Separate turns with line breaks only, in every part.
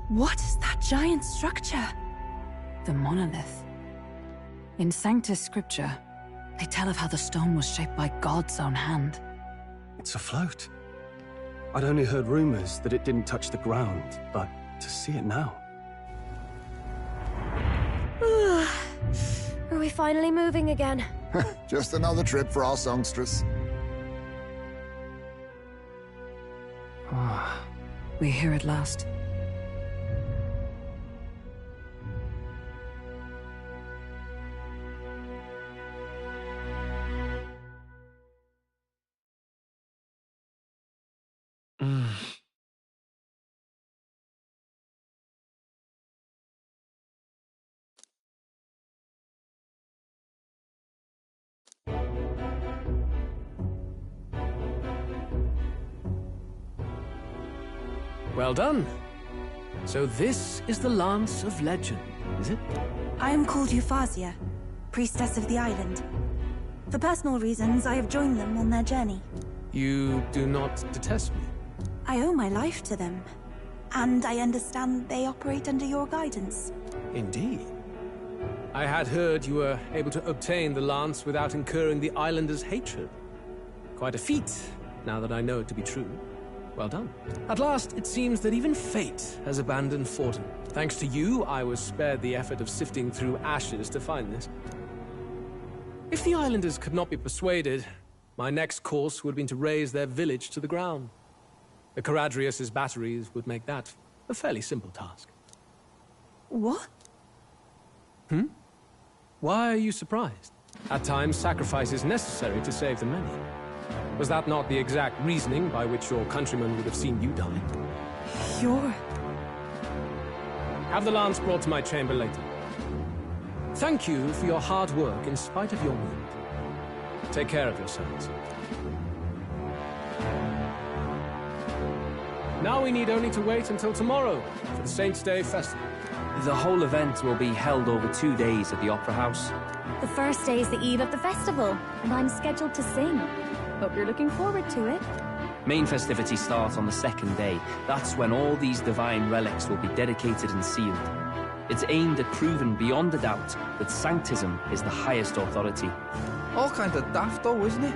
What is that giant structure?
The monolith. In Sanctus Scripture, they tell of how the stone was shaped by God's own hand.
It's afloat. I'd only heard rumors that it didn't touch the ground, but to see it now...
Are we finally moving again?
Just another trip for our songstress.
We're here at last.
Well done. So this is the Lance of Legend, is it?
I am called Euphrasia, priestess of the island. For personal reasons, I have joined them on their journey.
You do not detest me?
I owe my life to them, and I understand they operate under your guidance.
Indeed. I had heard you were able to obtain the lance without incurring the islanders' hatred. Quite a feat, now that I know it to be true. Well done. At last, it seems that even fate has abandoned Forden. Thanks to you, I was spared the effort of sifting through ashes to find this. If the islanders could not be persuaded, my next course would have been to raise their village to the ground. The Caradrius' batteries would make that a fairly simple task.
What?
Why are you surprised? At times, sacrifice is necessary to save the many. Was that not the exact reasoning by which your countrymen would have seen you die?
You're...
Have the lance brought to my chamber later. Thank you for your hard work in spite of your wound. Take care of yourselves. Now we need only to wait until tomorrow for the Saints' Day festival.
The whole event will be held over 2 days at the Opera House.
The first day is the eve of the festival, and I'm scheduled to sing. Hope you're looking forward to it.
Main festivities start on the second day. That's when all these divine relics will be dedicated and sealed. It's aimed at proving beyond a doubt that Sanctism is the highest authority.
All kind of daft though, isn't it?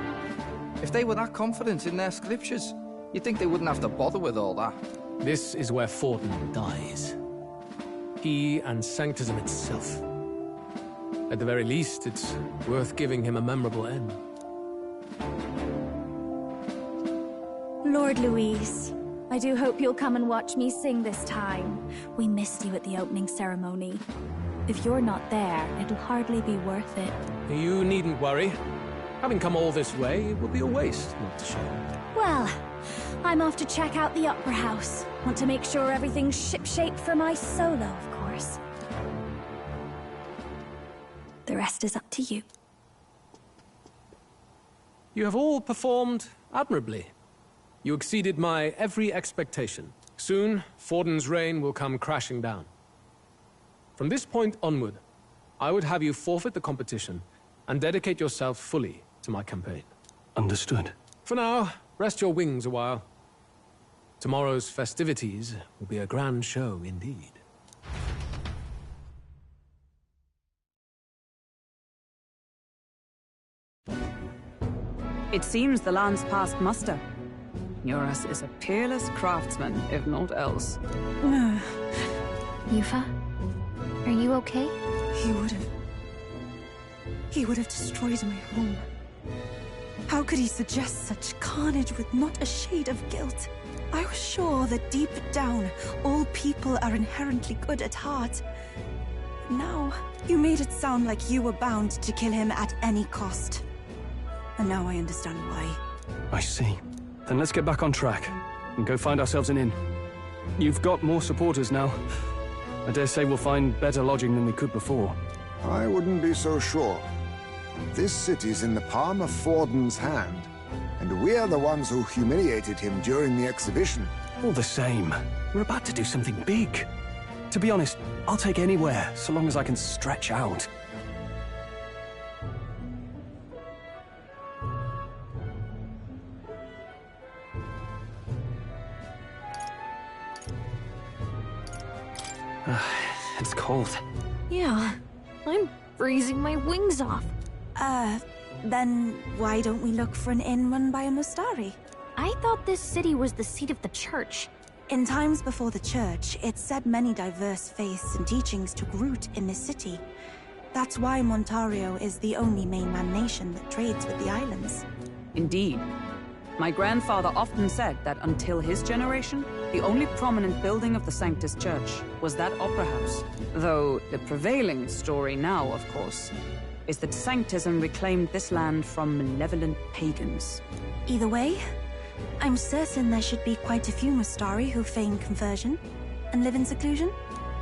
If they were that confident in their scriptures, you'd think they wouldn't have to bother with all that.
This is where Forden dies. He and Sanctism itself. At the very least, it's worth giving him a memorable end.
Lord Louise, I do hope you'll come and watch me sing this time. We missed you at the opening ceremony. If you're not there, it'll hardly be worth it.
You needn't worry. Having come all this way, it would be a waste not to show.
Well, I'm off to check out the Opera House. Want to make sure everything's shipshape for my solo, of course. The rest is up to you.
You have all performed admirably. You exceeded my every expectation. Soon, Forden's reign will come crashing down. From this point onward, I would have you forfeit the competition and dedicate yourself fully to my campaign.
Understood.
For now, rest your wings a while. Tomorrow's festivities will be a grand show indeed.
It seems the land's passed muster. Eurus is a peerless craftsman, if not else.
Yufa, are you okay?
He would have destroyed my home. How could he suggest such carnage with not a shade of guilt? I was sure that deep down, all people are inherently good at heart. Now, you made it sound like you were bound to kill him at any cost. And now I understand why.
I see. Then let's get back on track and go find ourselves an inn. You've got more supporters now. I dare say we'll find better lodging than we could before.
I wouldn't be so sure. This city's in the palm of Forden's hand, and we're the ones who humiliated him during the exhibition.
All the same, we're about to do something big. To be honest, I'll take anywhere, so long as I can stretch out.
It's cold.
Yeah, I'm freezing my wings off.
Then why don't we look for an inn run by a Mustari?
I thought this city was the seat of the church.
In times before the church, it's said many diverse faiths and teachings took root in this city. That's why Montario is the only mainland nation that trades with the islands.
Indeed. My grandfather often said that until his generation, the only prominent building of the Sanctus Church was that opera house. Though the prevailing story now, of course, is that Sanctism reclaimed this land from malevolent pagans.
Either way, I'm certain there should be quite a few Mustari who feign conversion and live in seclusion.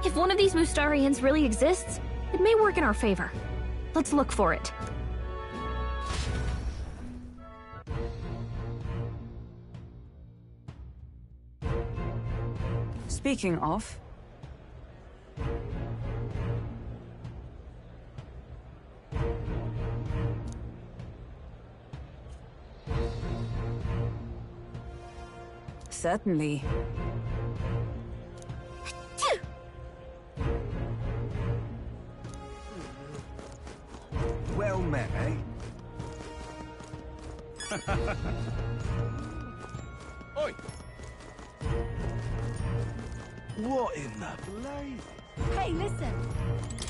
If one of these Mustarians really exists, it may work in our favor. Let's look for it.
Speaking of... Certainly.
Well met, eh? Oi! What in the blade?
Hey, listen!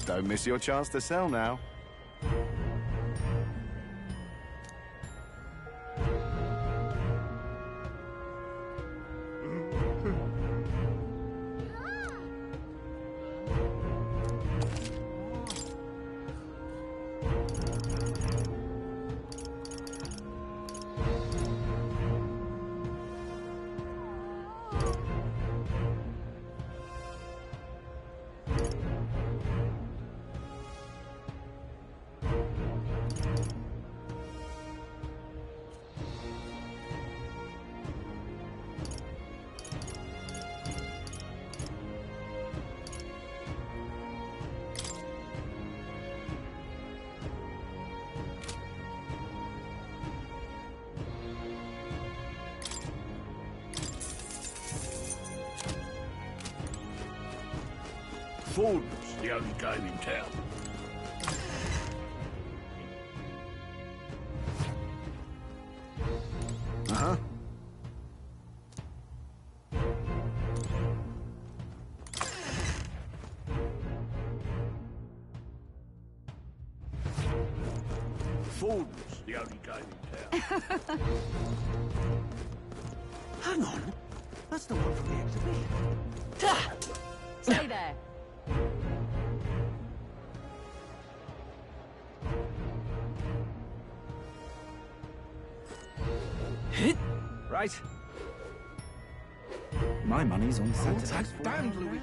Don't miss your chance to sell now.
Ford's the only game in town.
Uh-huh.
Ford's the only game in town.
Hang on. That's the one from the exhibition.
Stay there.
Right. My money's on Santa's.
That's damned, Louis.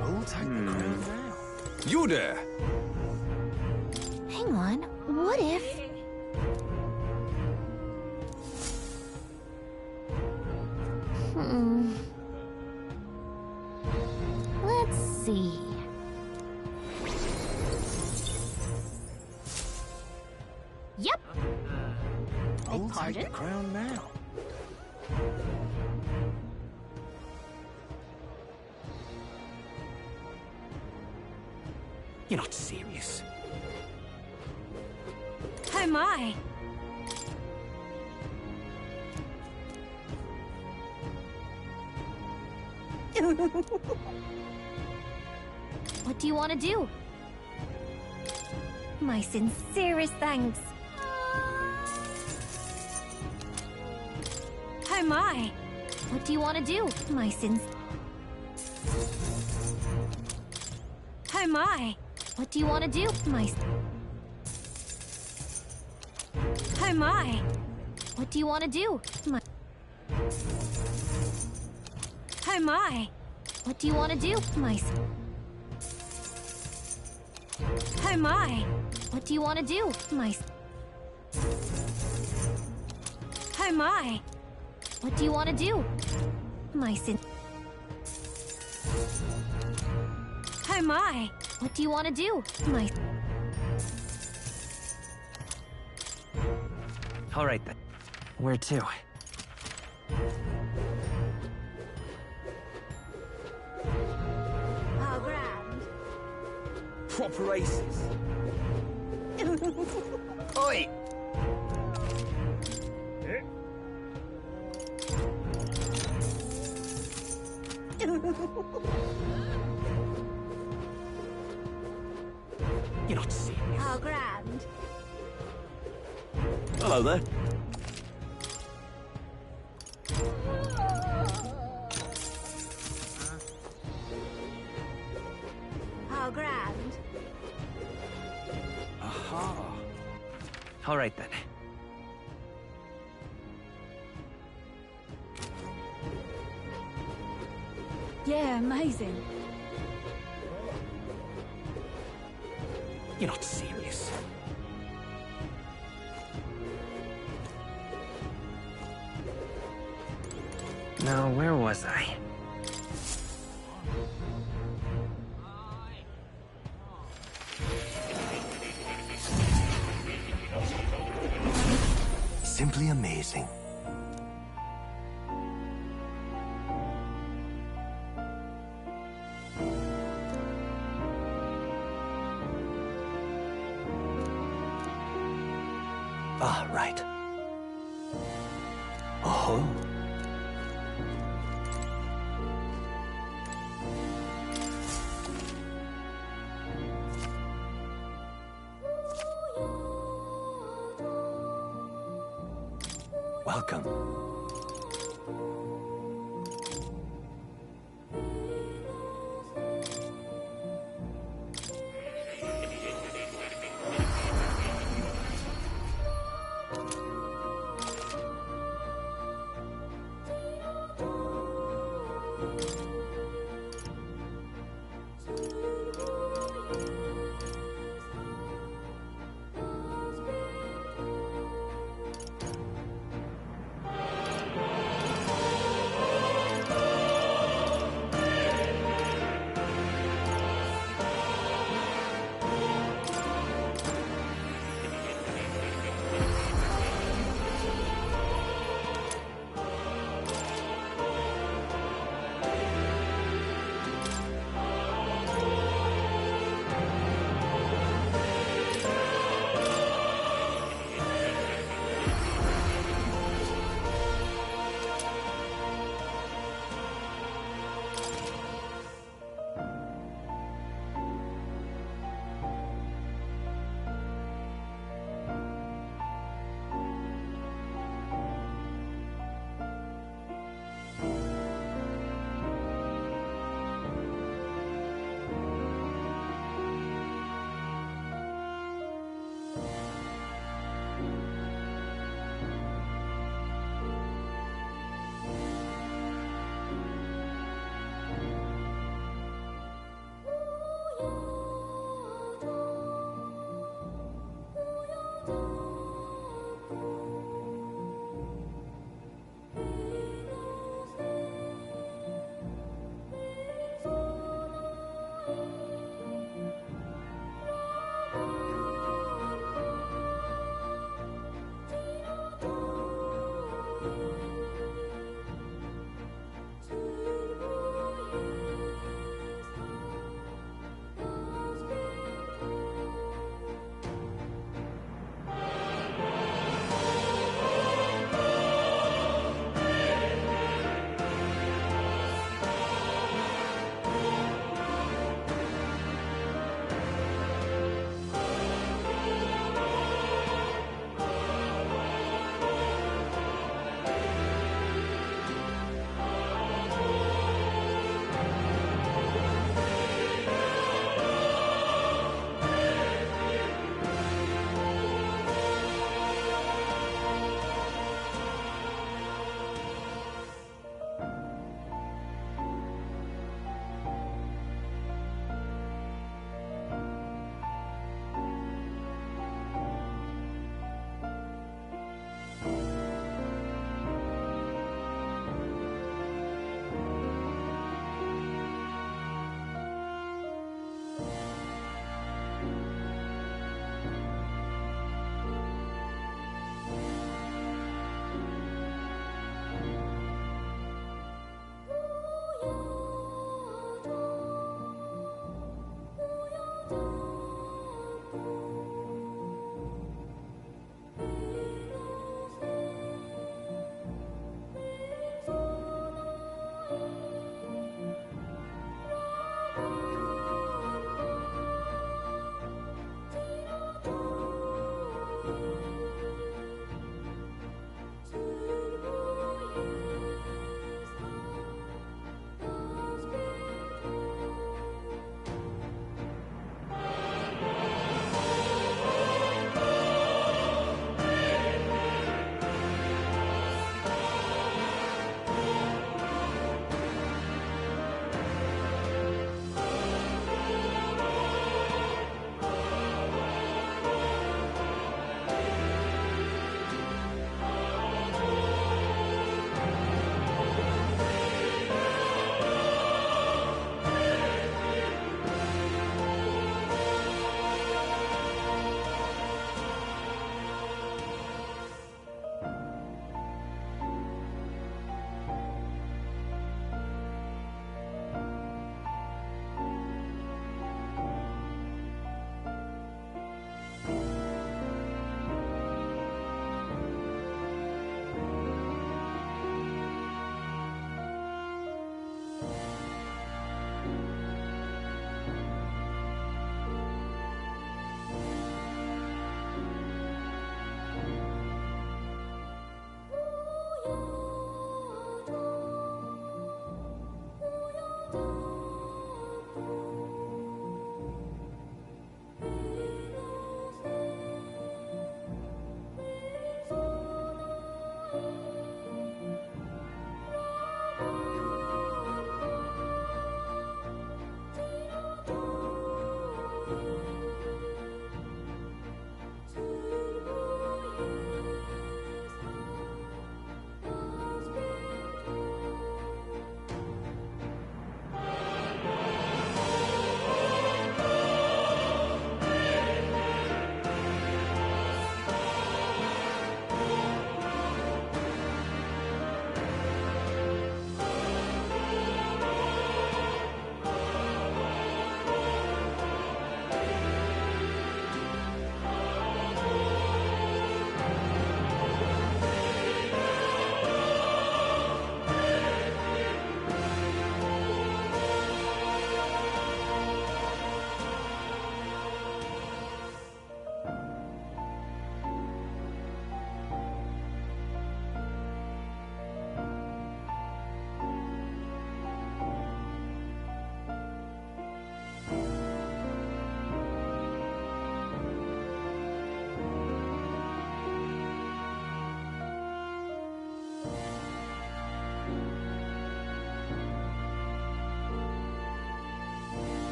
I'll take the crown now. You there!
Hang on, what if... Let's see... Yep.
I'll take
pardon?
the crown now. You're not serious.
Oh my! What do you want to do? My sincerest thanks. Oh my! What do you want to do? My Oh my! What do you want to do? Oh my! What do you want to do? Oh my! What do you want to do? Oh my! What do you want to do? Oh my! What do you want to do? Oh my! What do you want to do?
All right then. Where to?
How grand.
Proper aces. Oi! You're not serious.
How grand.
Hello there.
How grand.
Aha. All right then.
Yeah, amazing.
You're not serious. Now, where was I?
Simply amazing. Ah, right. Oh. Welcome.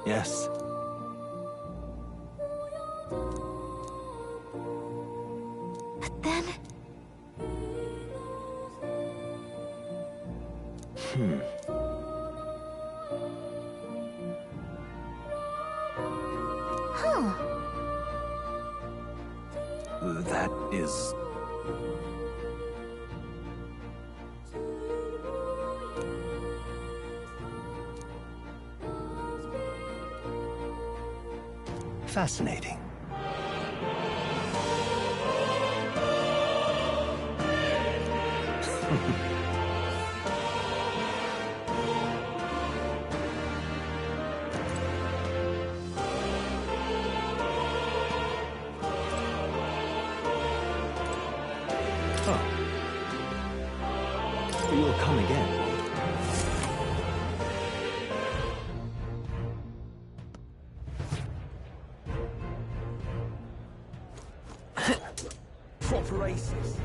Yes.
But then... Huh.
That is... fascinating. You'll come again.
Proper aces.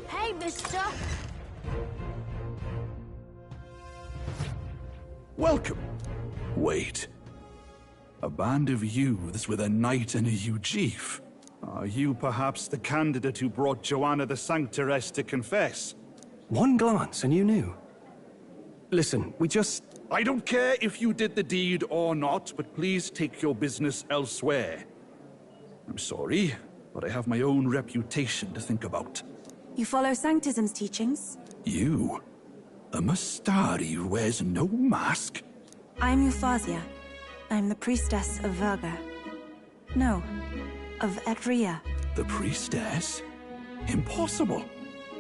Hey, mister!
Welcome. Wait. A band of youths with a knight and a Ujif. Are you perhaps the candidate who brought Joanna the Sanctoress to confess?
One glance and you knew. Listen, we just...
I don't care if you did the deed or not, but please take your business elsewhere. I'm sorry, but I have my own reputation to think about.
You follow Sanctism's teachings?
You? A Mastari who wears no mask?
I'm Euphausia. I'm the priestess of Verga. No, of Edria.
The priestess? Impossible.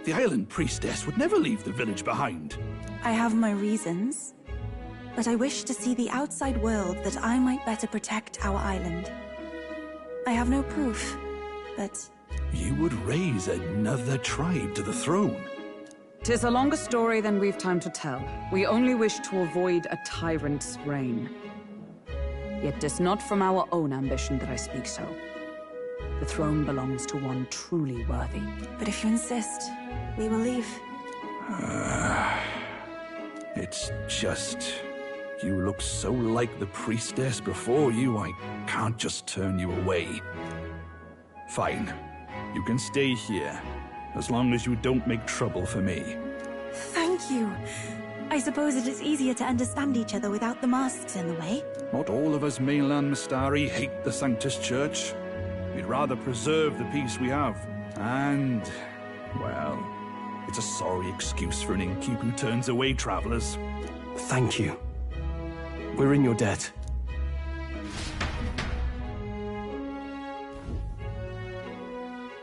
The island priestess would never leave the village behind.
I have my reasons, but I wish to see the outside world that I might better protect our island. I have no proof, but...
You would raise another tribe to the throne.
'Tis a longer story than we've time to tell. We only wish to avoid a tyrant's reign. Yet 'tis not from our own ambition that I speak so. The throne belongs to one truly worthy.
But if you insist, we will leave.
It's just... You look so like the priestess before you, I can't just turn you away. Fine. You can stay here, as long as you don't make trouble for me.
Thank you. I suppose it is easier to understand each other without the masks in the way.
Not all of us mainland Mastari hate the Sanctus Church. We'd rather preserve the peace we have. And, well, it's a sorry excuse for an innkeep who turns away travelers.
Thank you. We're in your debt.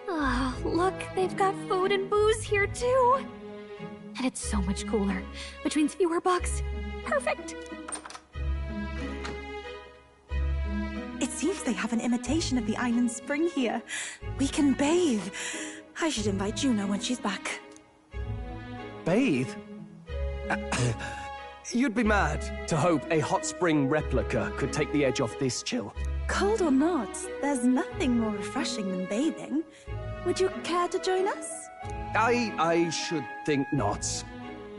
Ah, look, they've got food and booze here too. And it's so much cooler, which means fewer bugs. Perfect.
It seems they have an imitation of the island spring here. We can bathe. I should invite Juno when she's back.
Bathe? You'd be mad to hope a hot spring replica could take the edge off this chill.
Cold or not, there's nothing more refreshing than bathing. Would you care to join us?
I should think not.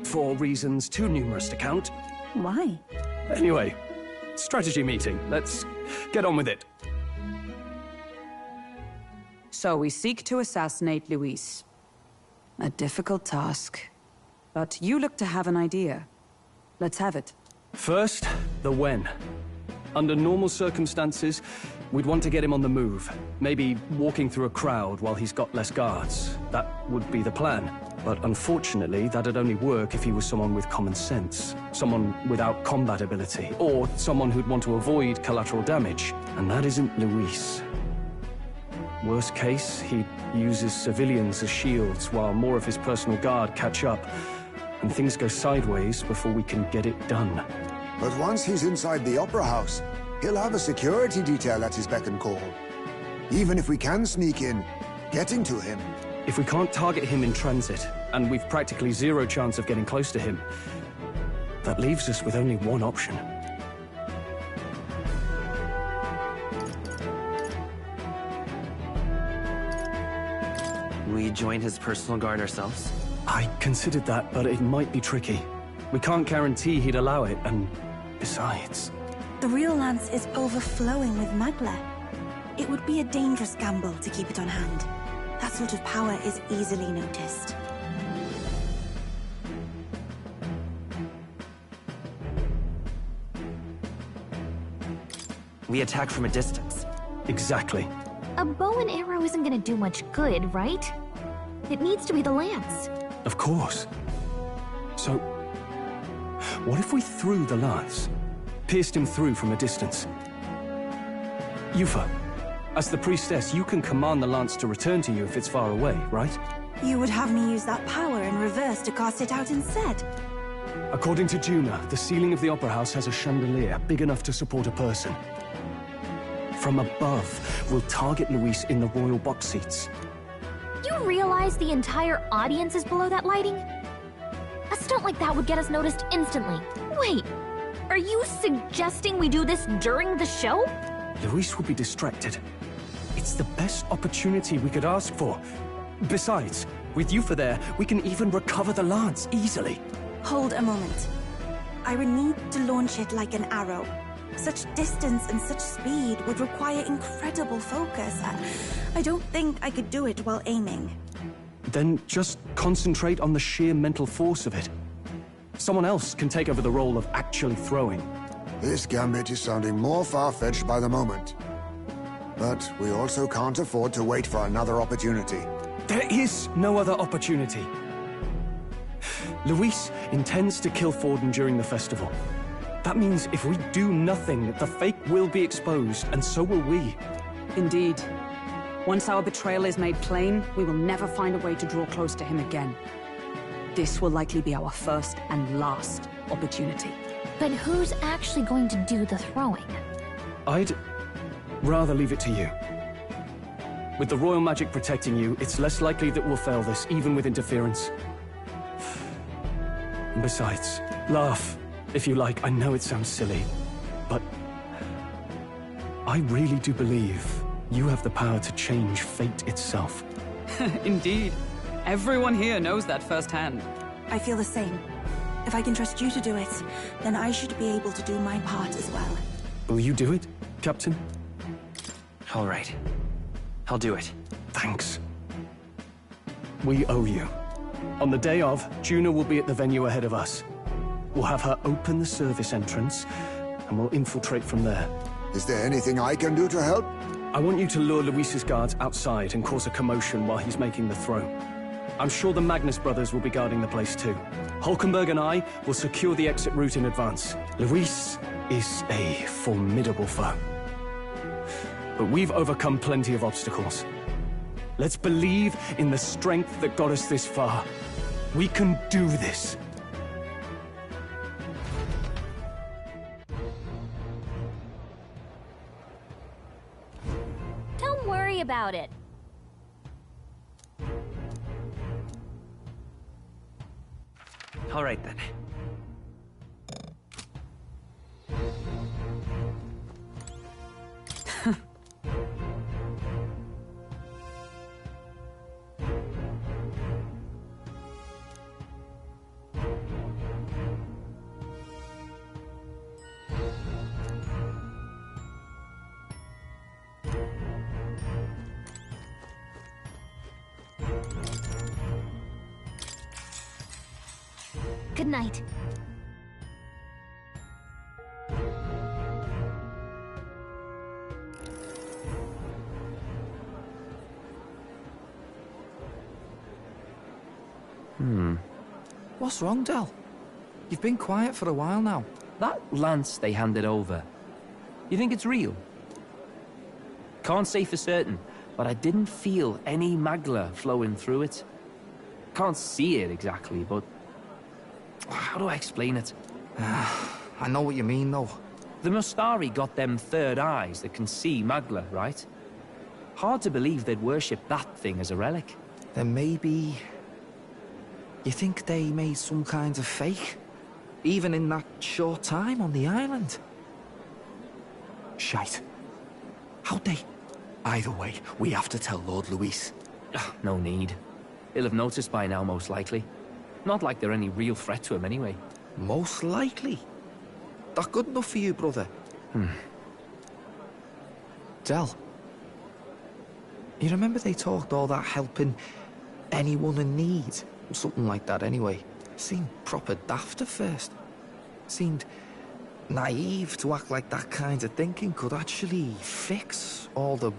For reasons too numerous to count.
Why?
Anyway, strategy meeting. Let's get on with it.
So we seek to assassinate Luis. A difficult task. But you look to have an idea. Let's have it.
First, the when. Under normal circumstances, we'd want to get him on the move. Maybe walking through a crowd while he's got less guards. That would be the plan. But unfortunately, that'd only work if he was someone with common sense. Someone without combat ability. Or someone who'd want to avoid collateral damage. And that isn't Luis. Worst case, he'd use his civilians as shields while more of his personal guard catch up. And things go sideways before we can get it done.
But once he's inside the Opera House, he'll have a security detail at his beck and call. Even if we can sneak in, getting to him...
If we can't target him in transit, and we've practically zero chance of getting close to him, that leaves us with only one option.
We
we join his personal guard ourselves?
I considered that, but it might be tricky. We can't guarantee he'd allow it, and besides...
The real lance is overflowing with Magla. It would be a dangerous gamble to keep it on hand. That sort of power is easily noticed.
We attack from a distance.
Exactly.
A bow and arrow isn't gonna do much good, right? It needs to be the lance.
Of course. So, what if we threw the lance? Pierced him through from a distance? Yufa, as the priestess, you can command the lance to return to you if it's far away, right?
You would have me use that power in reverse to cast it out instead?
According to Juna, the ceiling of the Opera House has a chandelier big enough to support a person. From above, we'll target Luis in the royal box seats.
You realize the entire audience is below that lighting? A stunt like that would get us noticed instantly. Wait, are you suggesting we do this during the show?
Luis will be distracted. It's the best opportunity we could ask for. Besides, with Yufa there, we can even recover the lance easily.
Hold a moment. I would need to launch it like an arrow. Such distance and such speed would require incredible focus. I don't think I could do it while aiming.
Then just concentrate on the sheer mental force of it. Someone else can take over the role of actually throwing.
This gambit is sounding more far-fetched by the moment. But we also can't afford to wait for another opportunity.
There is no other opportunity. Luis intends to kill Forden during the festival. That means if we do nothing, the fake will be exposed, and so will we.
Indeed. Once our betrayal is made plain, we will never find a way to draw close to him again. This will likely be our first and last opportunity.
But who's actually going to do the throwing?
I'd rather leave it to you. With the royal magic protecting you, it's less likely that we'll fail this, even with interference. And besides, laugh, if you like. I know it sounds silly, but I really do believe you have the power to change fate itself.
Indeed. Everyone here knows that firsthand.
I feel the same. If I can trust you to do it, then I should be able to do my part as well.
Will you do it, Captain?
All right. I'll do it.
Thanks. We owe you. On the day of, Juna will be at the venue ahead of us. We'll have her open the service entrance, and we'll infiltrate from there.
Is there anything I can do to help?
I want you to lure Luis's guards outside and cause a commotion while he's making the throw. I'm sure the Magnus brothers will be guarding the place too. Hulkenberg and I will secure the exit route in advance. Luis is a formidable foe. But we've overcome plenty of obstacles. Let's believe in the strength that got us this far. We can do this.
Don't worry about it.
All right then.
Good night.
What's wrong, Del? You've been quiet for a while now.
That lance they handed over, you think it's real? Can't say for certain, but I didn't feel any magla flowing through it. Can't see it exactly, but how do I explain it?
I know what you mean, though.
The Mustari got them third eyes that can see magla, right? Hard to believe they'd worship that thing as a relic.
Then maybe... You think they made some kind of fake? Even in that short time on the island? Shite. How'd they... Either way, we have to tell Lord Luis.
No need. He'll have noticed by now, most likely. Not like they're any real threat to him anyway.
Most likely? That good enough for you, brother? Del, you remember they talked all that helping anyone in need? Something like that anyway. Seemed proper daft at first. Seemed naive to act like that kind of thinking could actually fix all the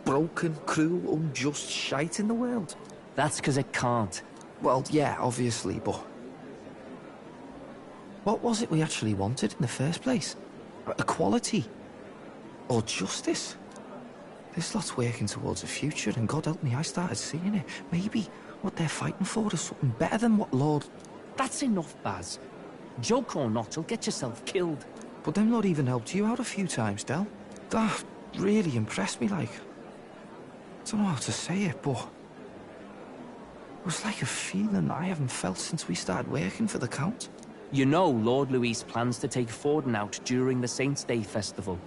broken, cruel, unjust shite in the world.
That's because it can't.
Well, yeah, obviously, but... what was it we actually wanted in the first place? Equality? Or justice? This lot's working towards a future, and God help me, I started seeing it. Maybe what they're fighting for is something better than what Lord...
That's enough, Baz. Joke or not, you'll get yourself killed.
But them Lord even helped you out a few times, Del. That really impressed me, like... I don't know how to say it, but... it was like a feeling I haven't felt since we started working for the Count.
You know Lord Luis plans to take Forden out during the Saints' Day festival.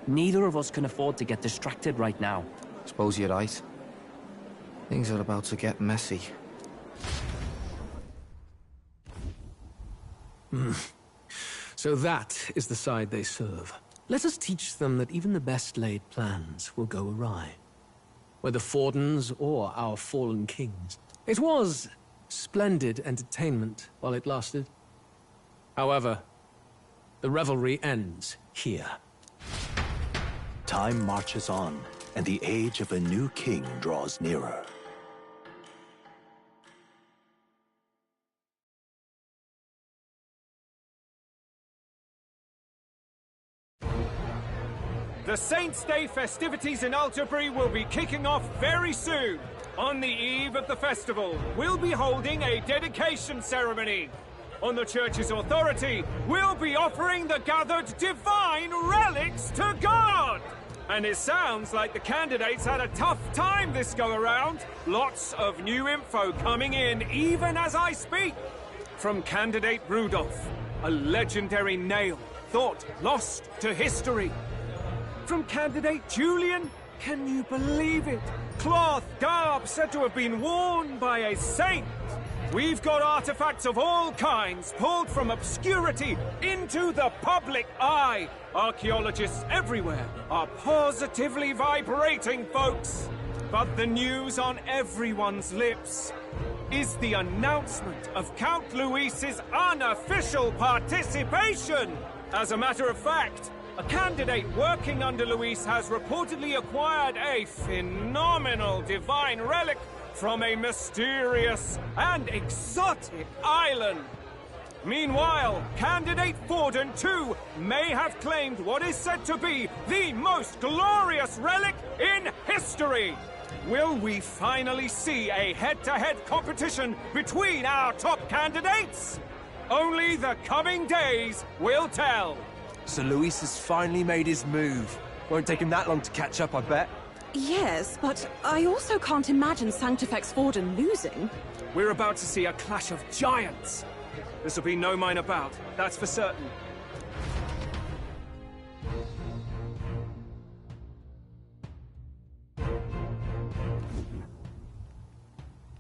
Neither of us can afford to get distracted right now.
Suppose you're right. Things are about to get messy.
So that is the side they serve. Let us teach them that even the best laid plans will go awry. Whether Fordens or our fallen kings. It was splendid entertainment while it lasted. However, the revelry ends here.
Time marches on, and the age of a new king draws nearer.
The Saints' Day festivities in Alderbury will be kicking off very soon. On the eve of the festival, we'll be holding a dedication ceremony. On the church's authority, we'll be offering the gathered divine relics to God! And it sounds like the candidates had a tough time this go-around. Lots of new info coming in, even as I speak. From candidate Rudolph, a legendary nail, thought lost to history. From candidate Julian, can you believe it? Cloth garb said to have been worn by a saint. We've got artifacts of all kinds pulled from obscurity into the public eye. Archaeologists everywhere are positively vibrating, folks. But the news on everyone's lips is the announcement of Count Luis's unofficial participation. As a matter of fact, a candidate working under Luis has reportedly acquired a phenomenal divine relic from a mysterious and exotic island. Meanwhile, candidate Forden, too, may have claimed what is said to be the most glorious relic in history. Will we finally see a head-to-head competition between our top candidates? Only the coming days will tell.
So Luis has finally made his move. Won't take him that long to catch up, I bet.
Yes, but I also can't imagine Sanctifex Forden losing.
We're about to see a clash of giants. This will be no minor bout, that's for certain.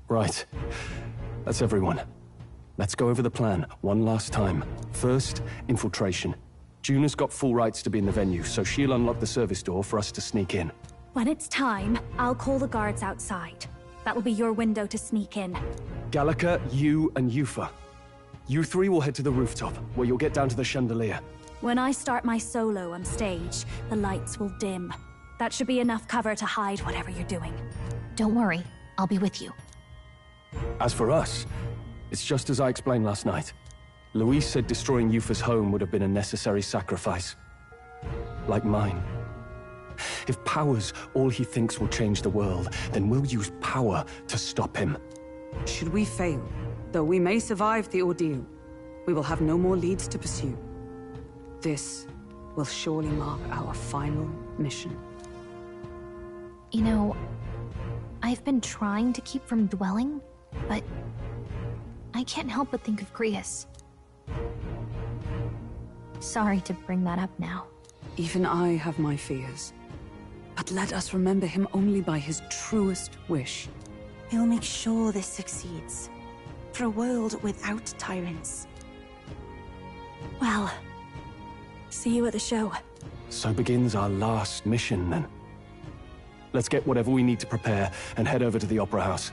Right. That's everyone. Let's go over the plan one last time. First, infiltration. Juna's got full rights to be in the venue, so she'll unlock the service door for us to sneak in.
When it's time, I'll call the guards outside. That'll be your window to sneak in.
Gallica, you, and Yufa. You three will head to the rooftop, where you'll get down to the chandelier.
When I start my solo on stage, the lights will dim. That should be enough cover to hide whatever you're doing.
Don't worry, I'll be with you.
As for us, it's just as I explained last night. Luis said destroying Yufa's home would have been a necessary sacrifice. Like mine. If power's all he thinks will change the world, then we'll use power to stop him.
Should we fail, though we may survive the ordeal, we will have no more leads to pursue. This will surely mark our final mission.
You know, I've been trying to keep from dwelling, but I can't help but think of Grius. Sorry to bring that up now.
Even I have my fears. But let us remember him only by his truest wish.
He'll make sure this succeeds. For a world without tyrants.
Well, see you at the show.
So begins our last mission, then. Let's get whatever we need to prepare and head over to the Opera House.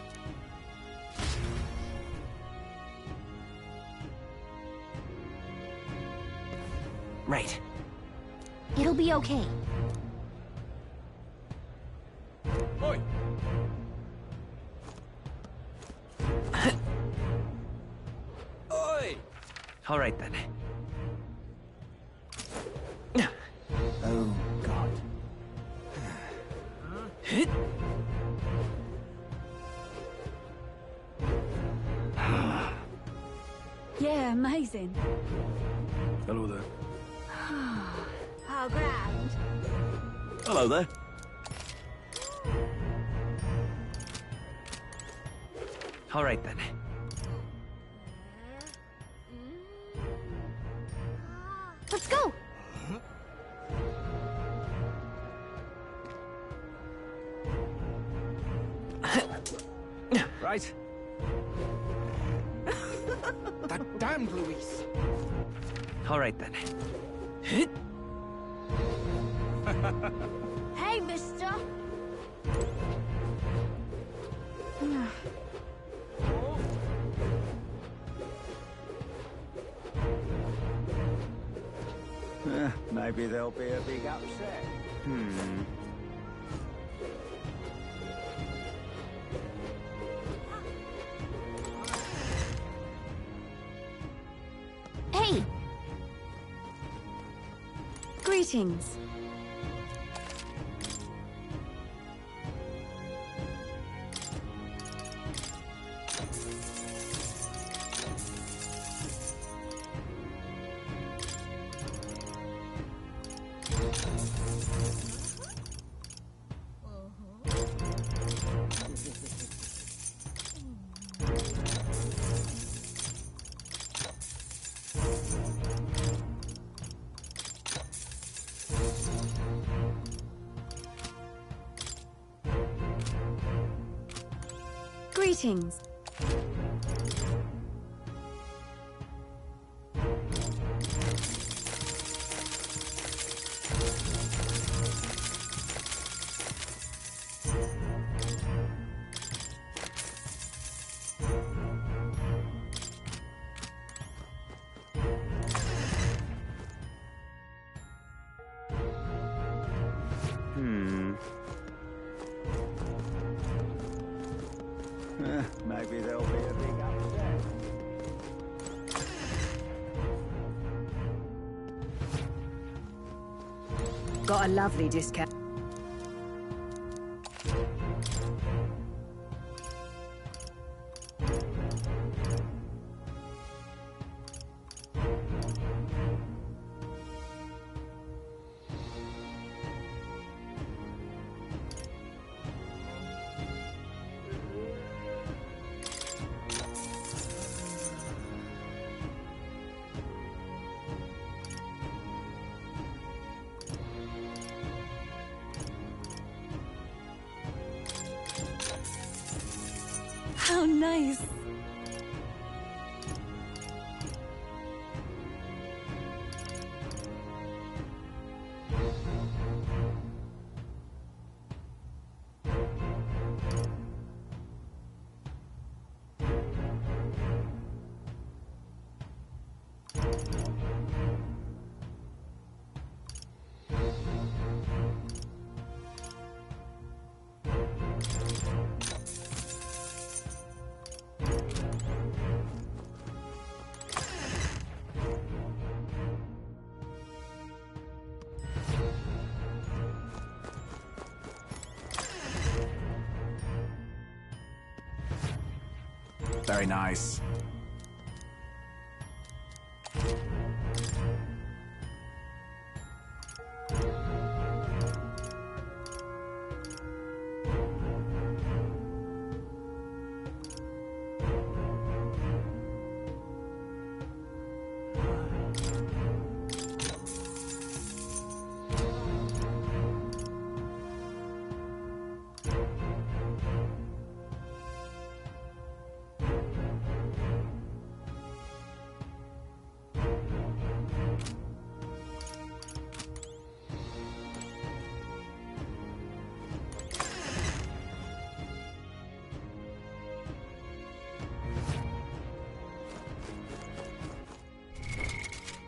Right.
It'll be okay.
Oi!
Oi! All right, then.
Oh, God.
Yeah, amazing.
Hello there.
How grand.
Hello there.
All right, then.
Let's go!
Right.
That damned Luis.
All right, then.
Hey, mister!
Maybe there'll be a big upset.
Hey!
Greetings. Greetings.
Maybe there'll be a big upset.
Got a lovely discount.
How nice.
Very nice.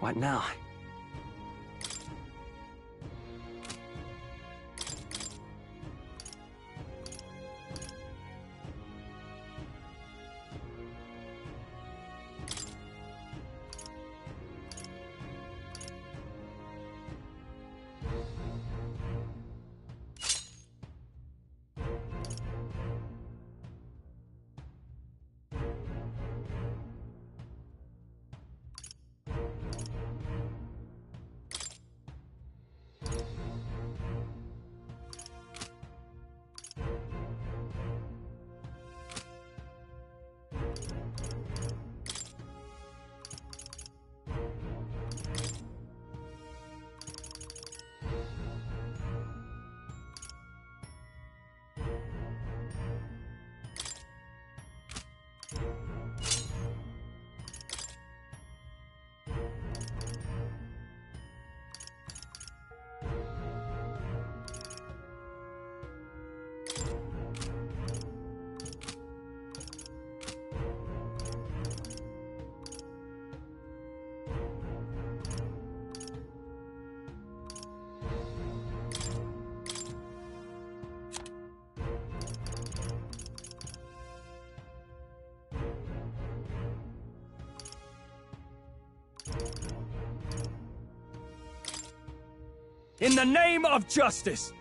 What now?
In the name of justice!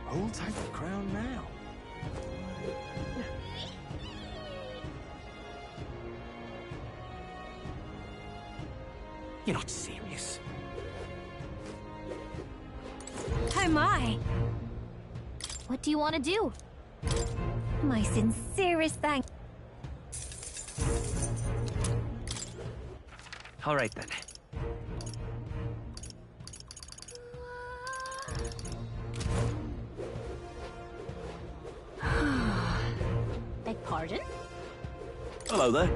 Who'll take the crown now? You're not serious.
Oh my! What do you want to do? My sincerest thanks.
All right, then.
Beg pardon?
Hello there.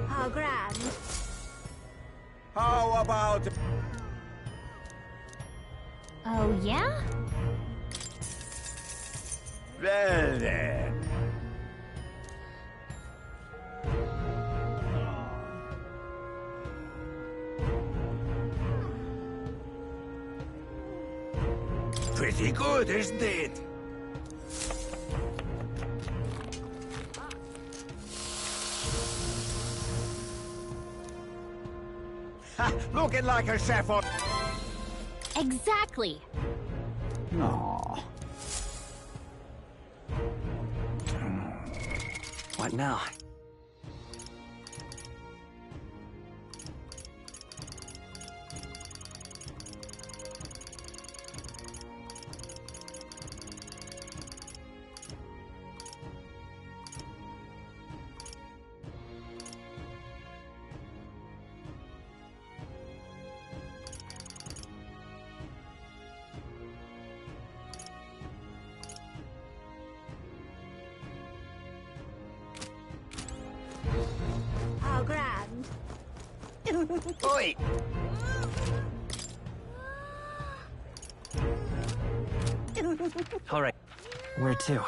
How grand.
How about...
Oh, yeah?
Well then. Pretty good, isn't it? Looking like a chef on...
Exactly.
Aww.
What now?
How grand.
Oi!
All right. Where to?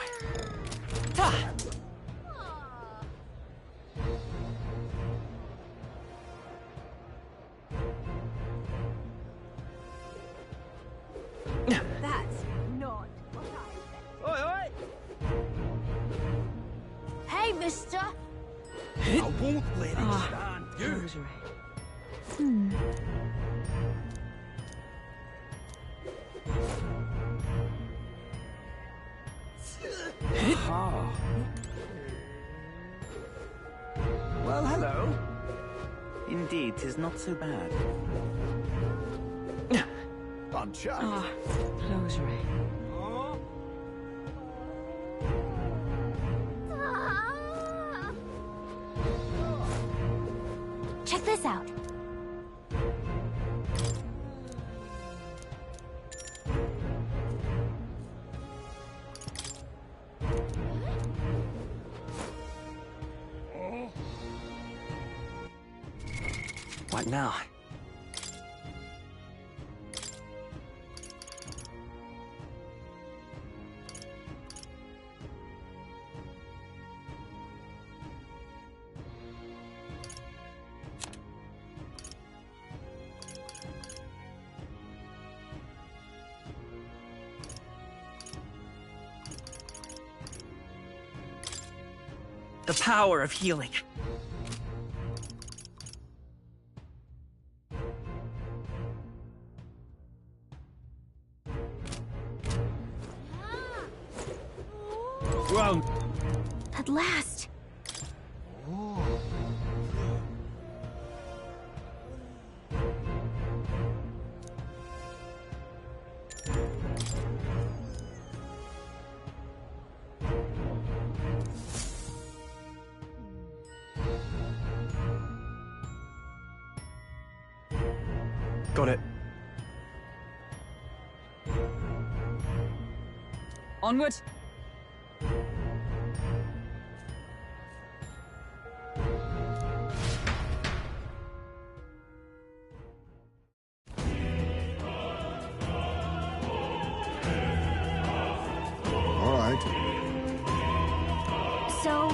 That's not what I
Oi,
said. Hey, mister!
oi! I won't let it stand you!
Well, hello. Indeed, 'tis not so bad.
Bunch up.
Rosary.
Check this out.
What now?
The power of healing.
Well,
At last.
Got it.
Onward!
All right.
So,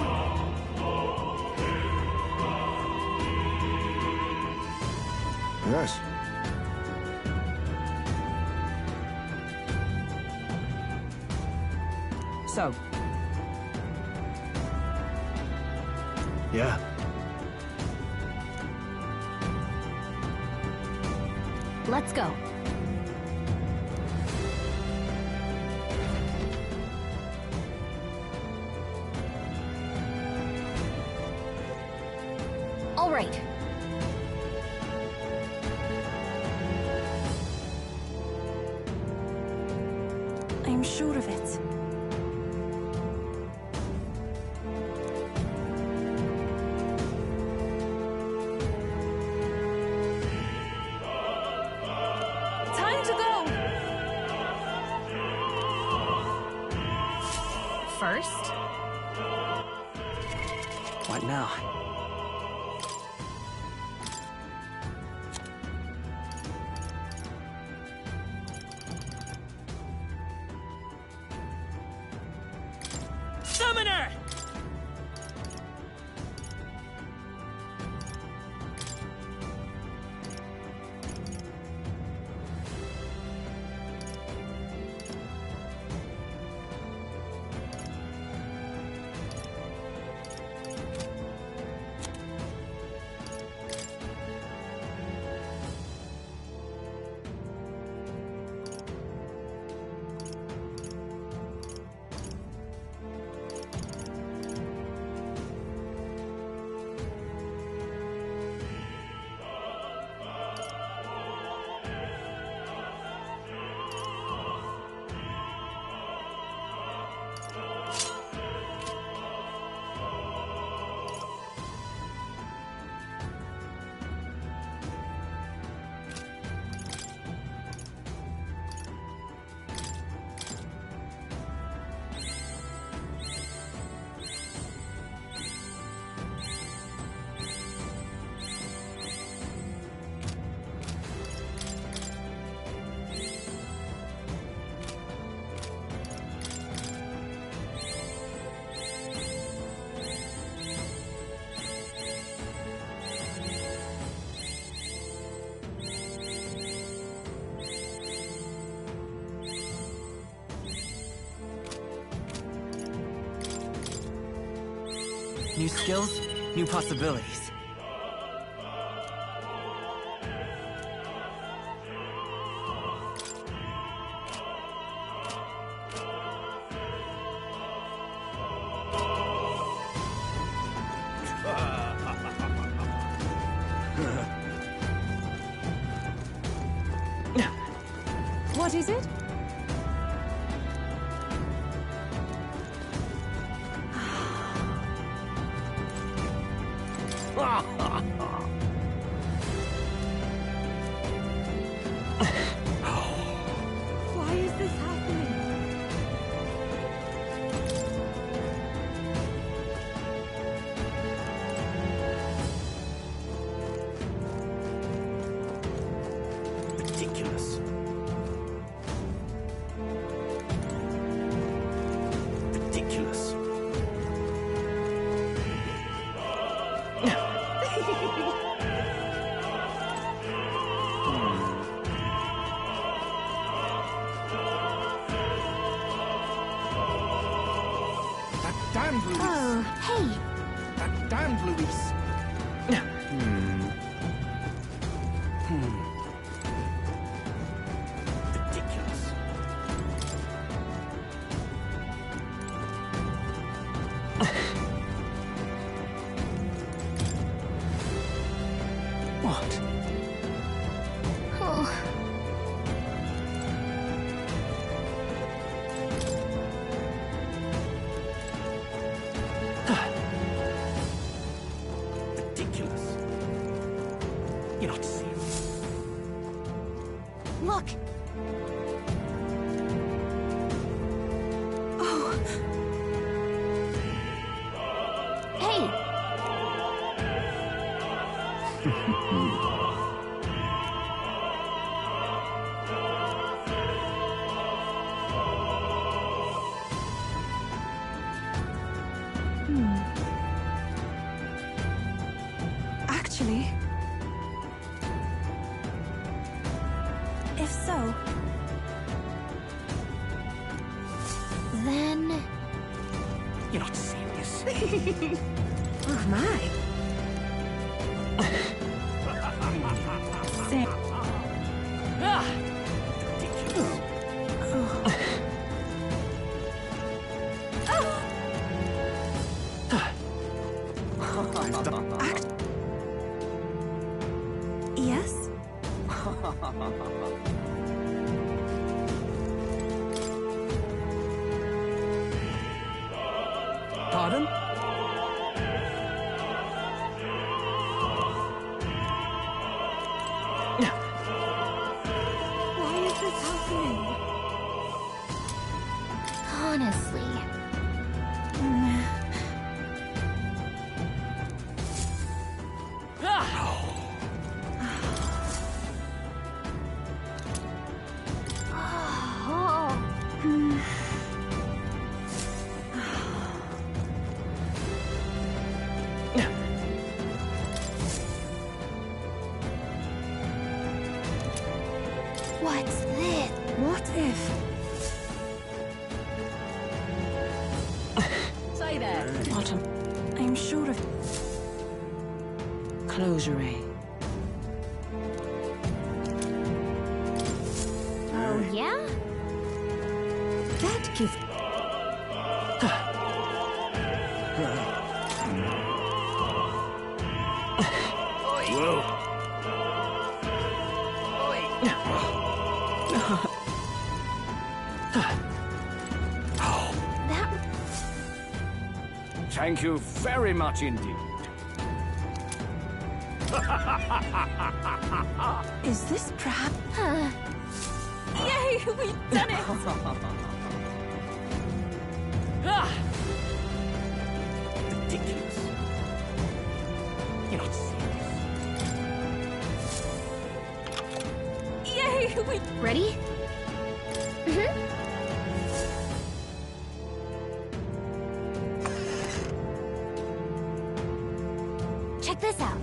Yes.
So,
Yeah.
let's go. All right.
I'm sure of it. Time to go!
First,
What now?
Summoner! New skills, new possibilities.
What is it? Why is this happening?
damned Luis.
Oh, hey.
That damned Luis.
Ridiculous.
What?
Oh.
Ridiculous. You're not serious.
Look.
Oh,
Hey.
actually. If so,
Then...
You're not serious.
oh my. Yes?
Pardon?
Why is this happening?
Honestly. What's this?
What if?
Say there.
What a
I'm sure of.
closure.
Oh, yeah?
That gives.
Whoa.
That...
Thank you very much indeed.
Is this perhaps?
Yay, we've done it!
Ridiculous. You're not serious.
Yay, we...
Ready? Check this out.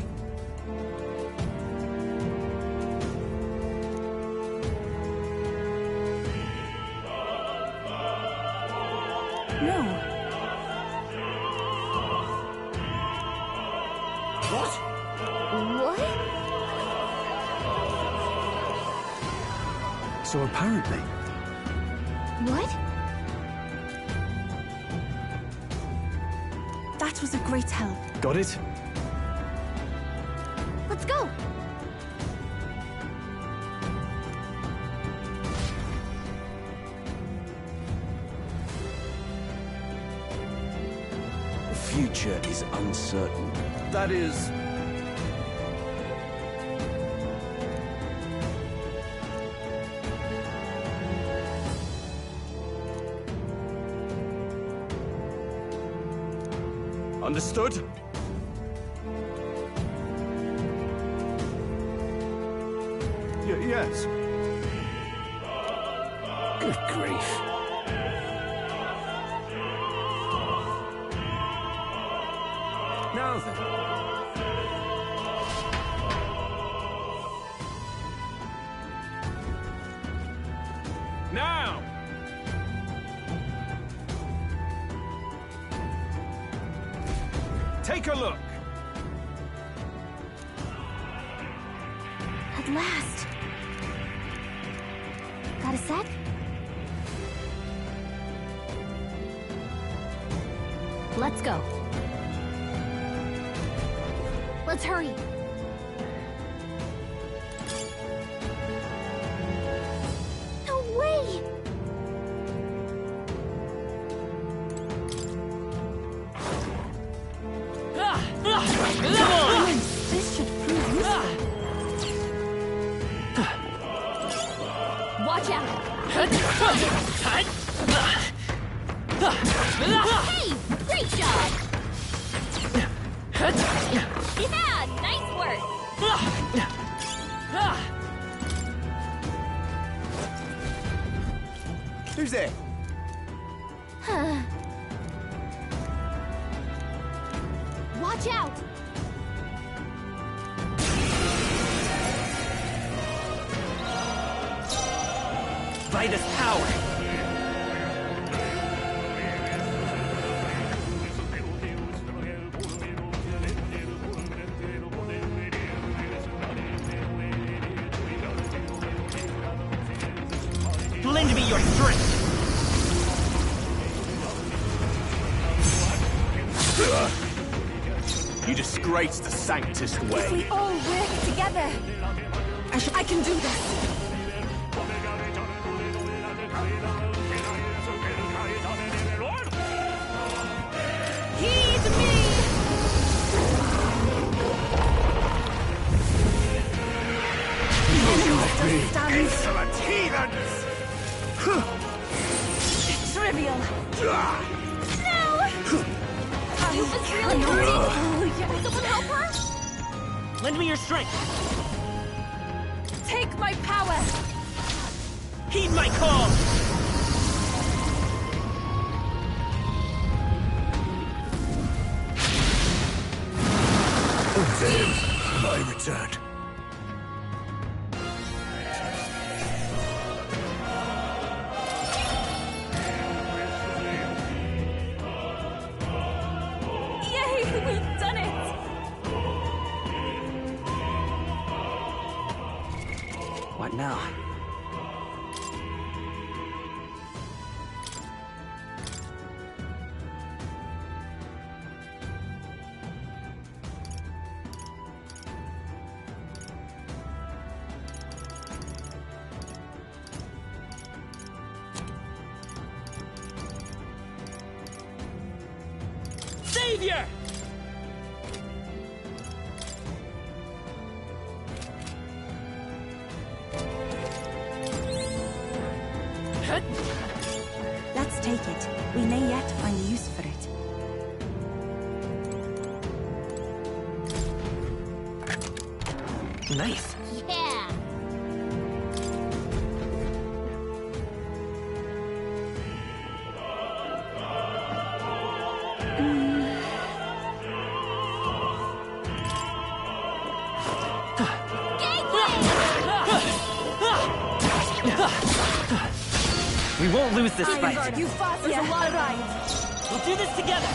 No.
What?
What?
So apparently,
What?
That was a great help.
got it?
Let's go.
The future is uncertain. That is...
Understood? Yes.
Good grief.
Now then. Now!
Take a look.
At last. Got a sec? Let's go. Let's hurry. No way!
This should prove useful.
Watch out! Hey! Great job! Yeah! Nice work!
Who's there?
Watch out!
Vitus power! Lend me your strength!
You disgrace the Sanctus way.
If we all work together, I can do this. Heed me!
Insolent heathens!
Trivial.
No! You was really hurting! Someone help her?
Lend me your strength!
Take my power!
Heed my call!
I returned.
Yay! We've done it!
What now? Savior!
Let's take it. We may yet find use for it.
Nice.
Yeah!
We won't lose this fight.
You fought. There's a lot of rides.
We'll do this together.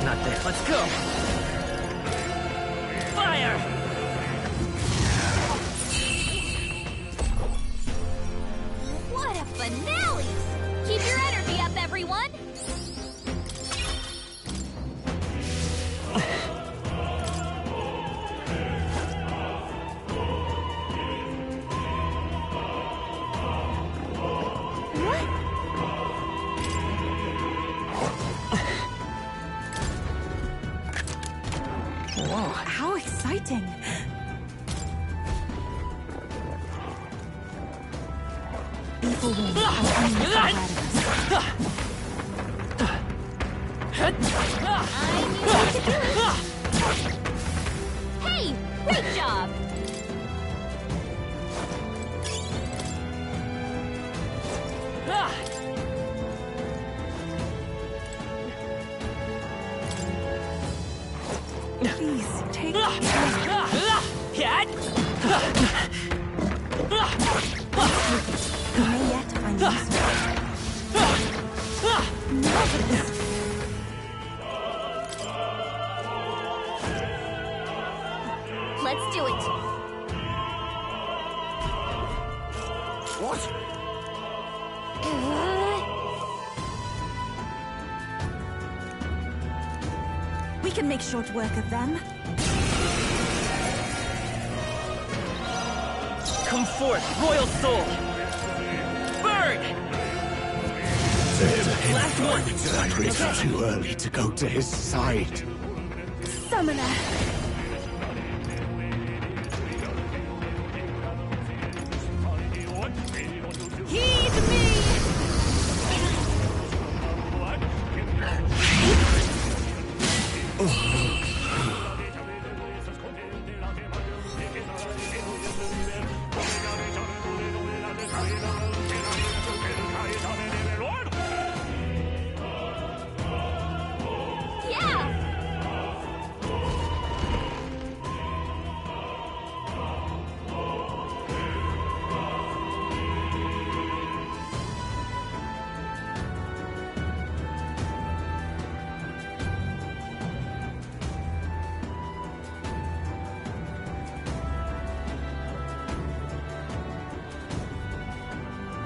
Not there. Let's go. Fire!
What a finale! Keep your energy up, everyone!
Whoa, how exciting! Evil win.
Hey! Great job!
Please, take
We
may yet find use for it. Marvelous! can make short work of them.
Come forth, royal soul! Burn! Last one!
That it's too early to go to his side.
Summoner!
Heed me!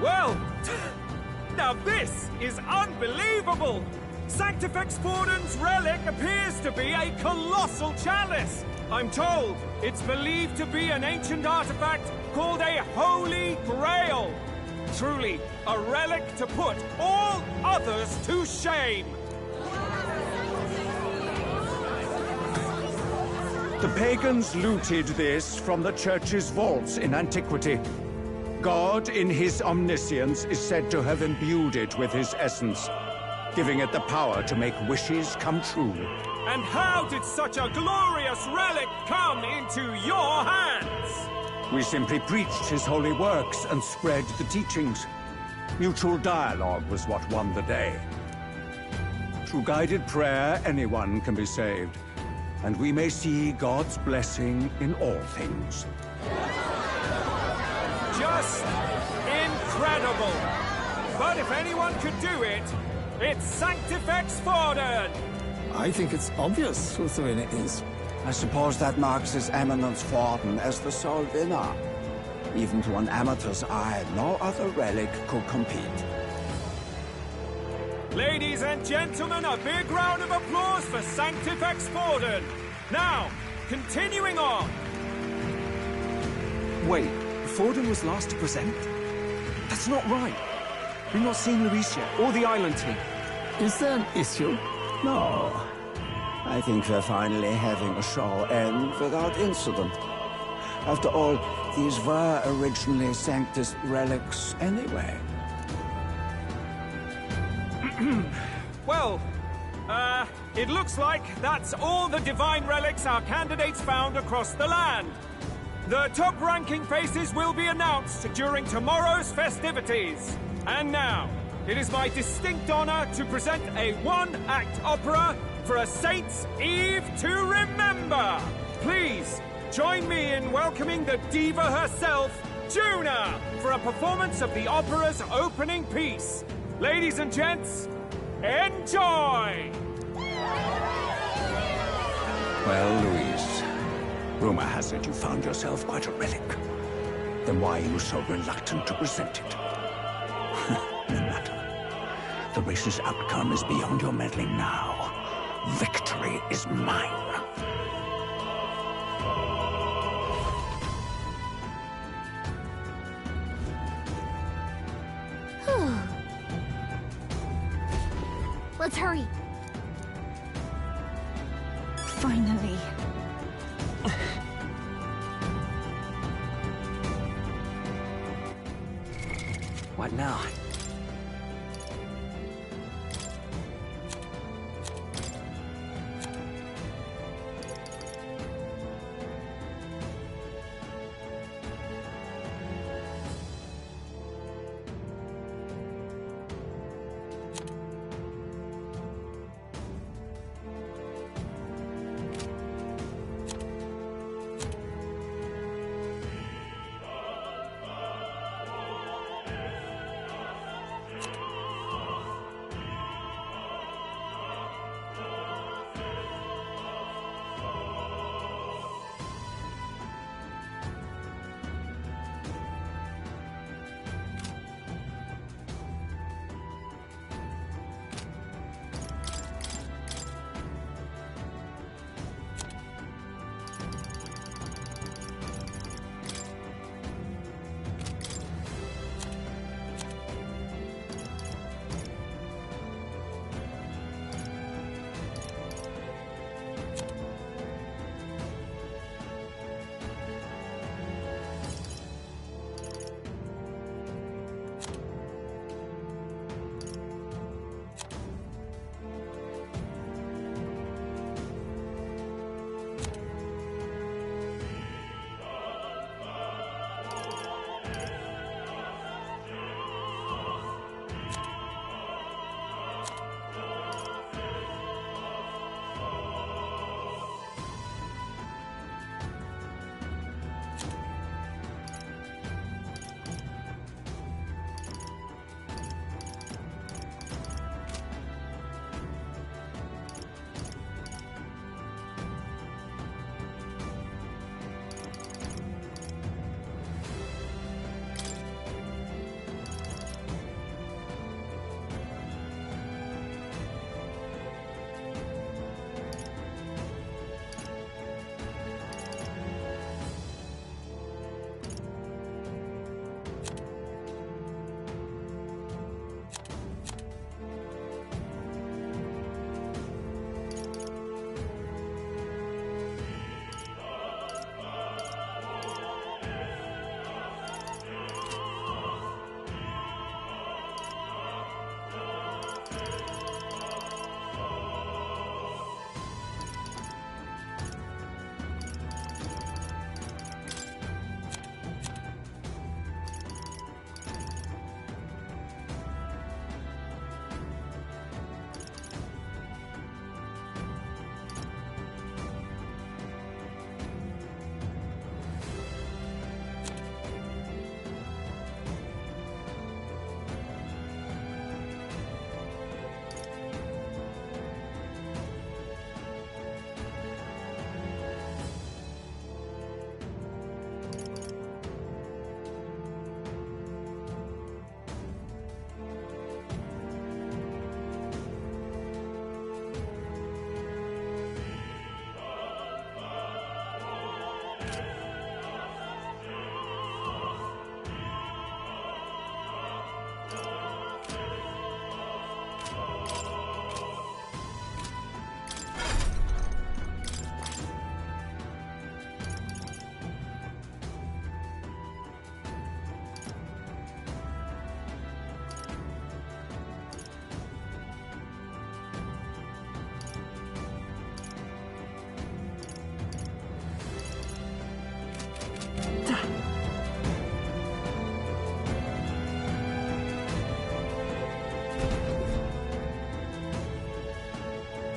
Well, now this is unbelievable! Sanctifex Forden's relic appears to be a colossal chalice! I'm told it's believed to be an ancient artifact called a Holy Grail! Truly, a relic to put all others to shame!
The pagans looted this from the church's vaults in antiquity. God, in his omniscience, is said to have imbued it with his essence, giving it the power to make wishes come true.
And how did such a glorious relic come into your hands?
We simply preached his holy works and spread the teachings. Mutual dialogue was what won the day. Through guided prayer, anyone can be saved, and we may see God's blessing in all things.
Just incredible! But if anyone could do it, it's Sanctifex Forden!
I think it's obvious who Thrin is. I suppose that marks His Eminence Forden as the sole winner. Even to an amateur's eye, no other relic could compete.
Ladies and gentlemen, a big round of applause for Sanctifex Forden! Now, continuing on!
Wait, Forden was last to present? That's not right. We've not seen Luis yet, or the island team.
Is there an issue? No. I think we're finally having a show end without incident. After all, these were originally Sanctus relics anyway.
Well, it looks like that's all the divine relics our candidates found across the land. The top-ranking faces will be announced during tomorrow's festivities. And now, it is my distinct honor to present a one-act opera for a Saint's Eve to remember. Please, join me in welcoming the diva herself, Juna, for a performance of the opera's opening piece. Ladies and gents, enjoy!
Well, Louise, rumor has it you found yourself quite a relic. Then why are you so reluctant to present it? No matter. The race's outcome is beyond your meddling now. Victory is mine.
Let's hurry.
Finally.
What now?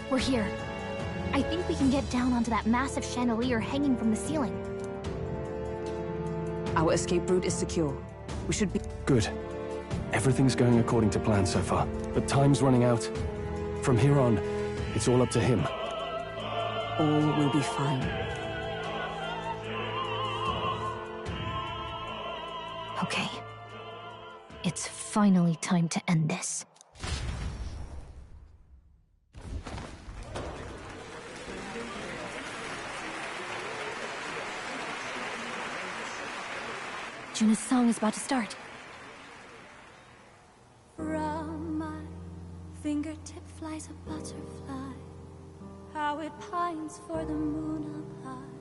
We're here. I think we can get down onto that massive chandelier hanging from the ceiling.
Our escape route is secure. We should be...
Good. Everything's going according to plan so far, but time's running out. From here on, it's all up to him.
All will be fine.
Okay. It's finally time to end this. Juna's song is about to start.
From my fingertip flies a butterfly, how it pines for the moon up high.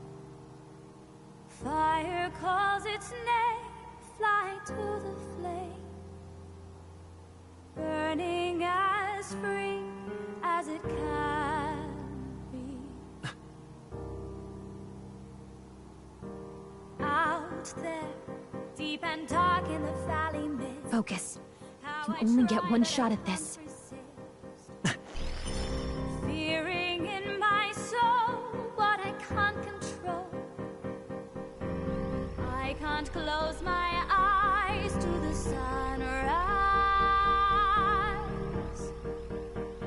Fire calls its name, fly to the flame, burning as free as it can be. Out there, deep and dark in the valley mist.
Focus. You can only get one shot at this.
Fearing in my soul what I can't control. I can't close my eyes to the sunrise.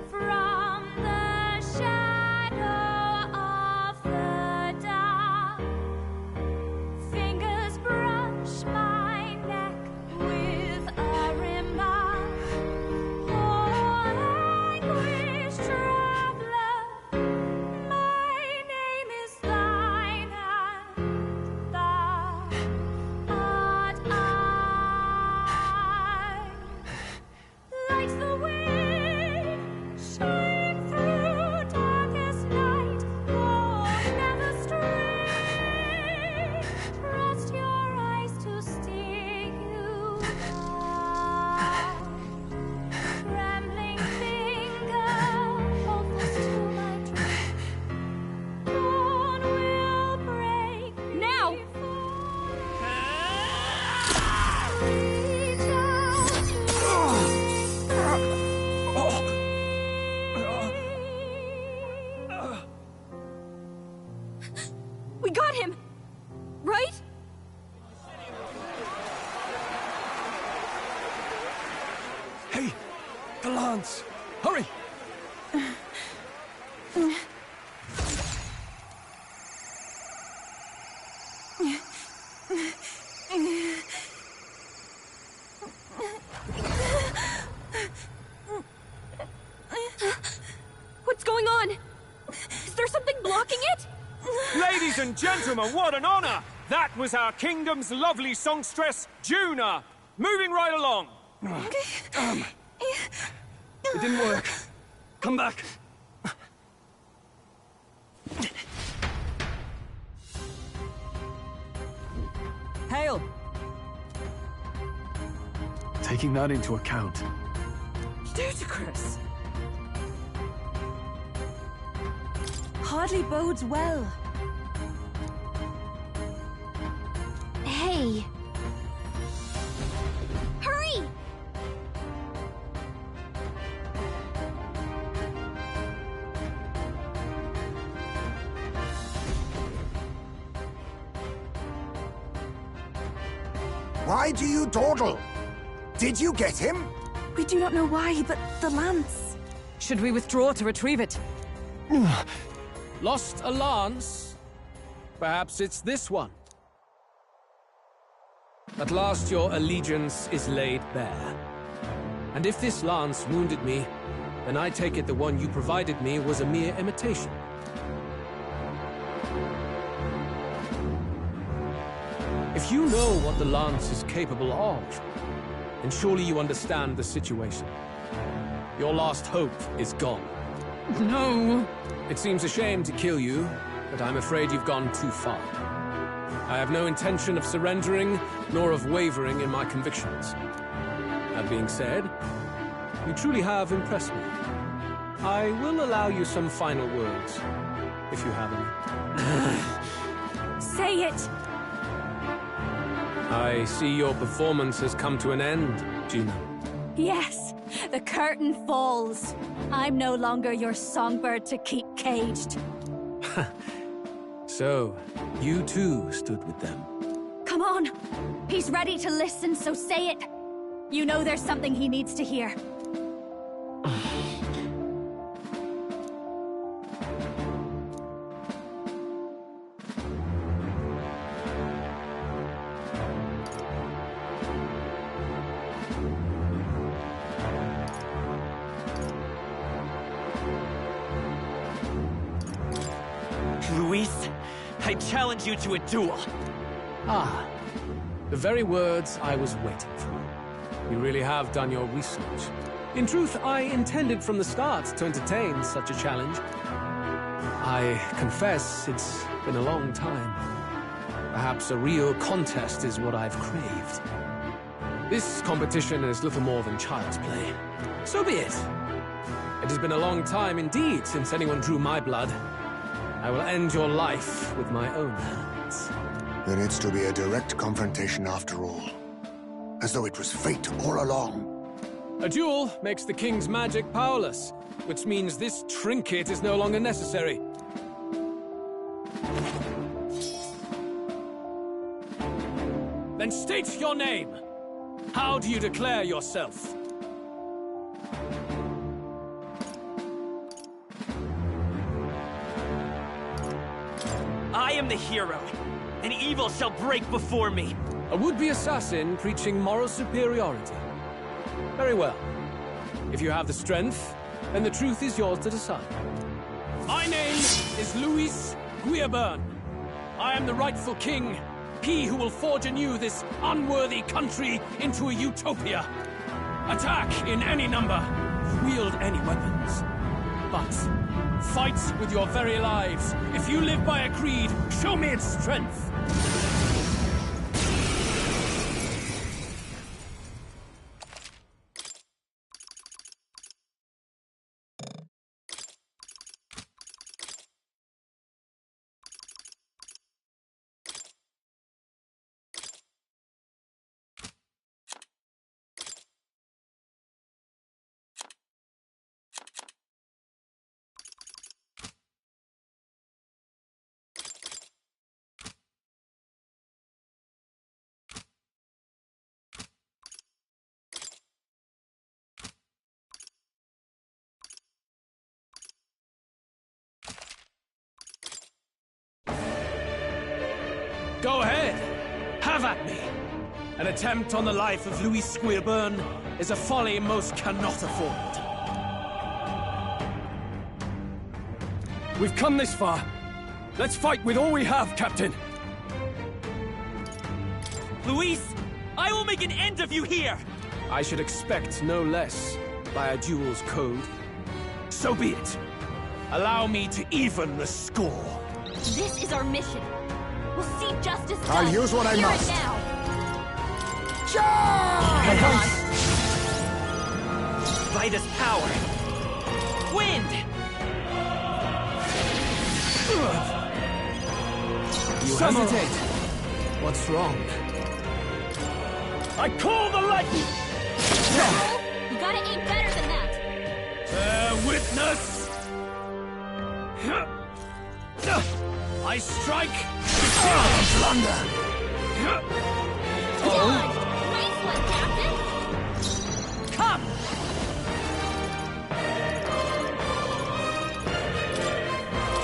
From the shadow of the dark, fingers brush my neck with a remark. Oh, anguish traveler, my name is thine, and thou art I. Like the wind, shine through darkest night. Oh, never stray. Trust your eyes to steer you right. Trembling finger, hopeless to my dream. Dawn will break now. Reach out
We got him! Right?
Hey! The lance! Hurry!
What's going on? Is there something blocking it?
Ladies and gentlemen, what an honor! That was our kingdom's lovely songstress, Juna. Moving right along.
It didn't work. Come back.
Hail!
Taking that into account,
Ludicrous.
Hardly bodes well.
Hey! Hurry!
Why do you dawdle? Did you get him?
We do not know why, but the lance.
Should we withdraw to retrieve it?
Lost a lance? Perhaps it's this one. At last your allegiance is laid bare. And if this lance wounded me, then I take it the one you provided me was a mere imitation. If you know what the lance is capable of, then surely you understand the situation. Your last hope is gone.
No!
It seems a shame to kill you, but I'm afraid you've gone too far. I have no intention of surrendering, nor of wavering in my convictions. That being said, you truly have impressed me. I will allow you some final words, if you have any.
Say it!
I see your performance has come to an end, Juna.
Yes.
The curtain falls. I'm no longer your songbird to keep caged.
So, you too stood with them.
Come on. He's ready to listen, so say it. You know there's something he needs to hear.
Luis, I challenge you to a duel.
Ah, the very words I was waiting for. You really have done your research. In truth, I intended from the start to entertain such a challenge. I confess it's been a long time. Perhaps a real contest is what I've craved. This competition is little more than child's play. So be it. It has been a long time indeed since anyone drew my blood. I will end your life with my own hands.
Then it's to be a direct confrontation after all. As though it was fate all along.
A duel makes the king's magic powerless, which means this trinket is no longer necessary. Then state your name. How do you declare yourself?
I am the hero, and evil shall break before me.
A would-be assassin preaching moral superiority. Very well. If you have the strength, then the truth is yours to decide. My name is Luis Guillaburn. I am the rightful king, he who will forge anew this unworthy country into a utopia. Attack in any number, wield any weapons. But fight with your very lives. If you live by a creed, show me its strength. Go ahead! Have at me! An attempt on the life of Luis Guillaburn is a folly most cannot afford.
We've come this far. Let's fight with all we have, Captain.
Luis, I will make an end of you here!
I should expect no less by a duel's code. So be it. Allow me to even the score.
This is our mission. We'll see justice done.
I'll use what I
Here
must.
and now.
Charge!
Vitus power. Wind!
You hesitate. What's wrong?
I call the lightning!
You gotta aim better than that.
Bear witness! I strike!
Blunder!
Dodge! Nice one, Captain!
Come!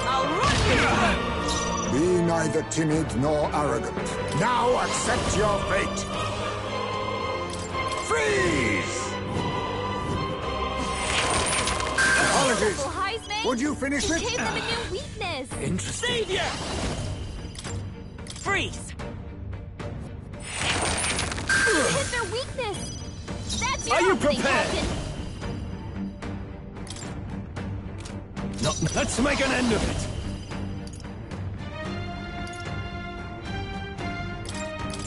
I'll run you!
Be neither timid nor arrogant. Now accept your fate! Freeze! Apologies.
Heisman,
Would you finish
you
it?
gave them a new weakness.
Interesting.
Savior! Freeze!
You hit their weakness. That's your
Are you
opening,
prepared?
Captain.
No, let's make an end of it.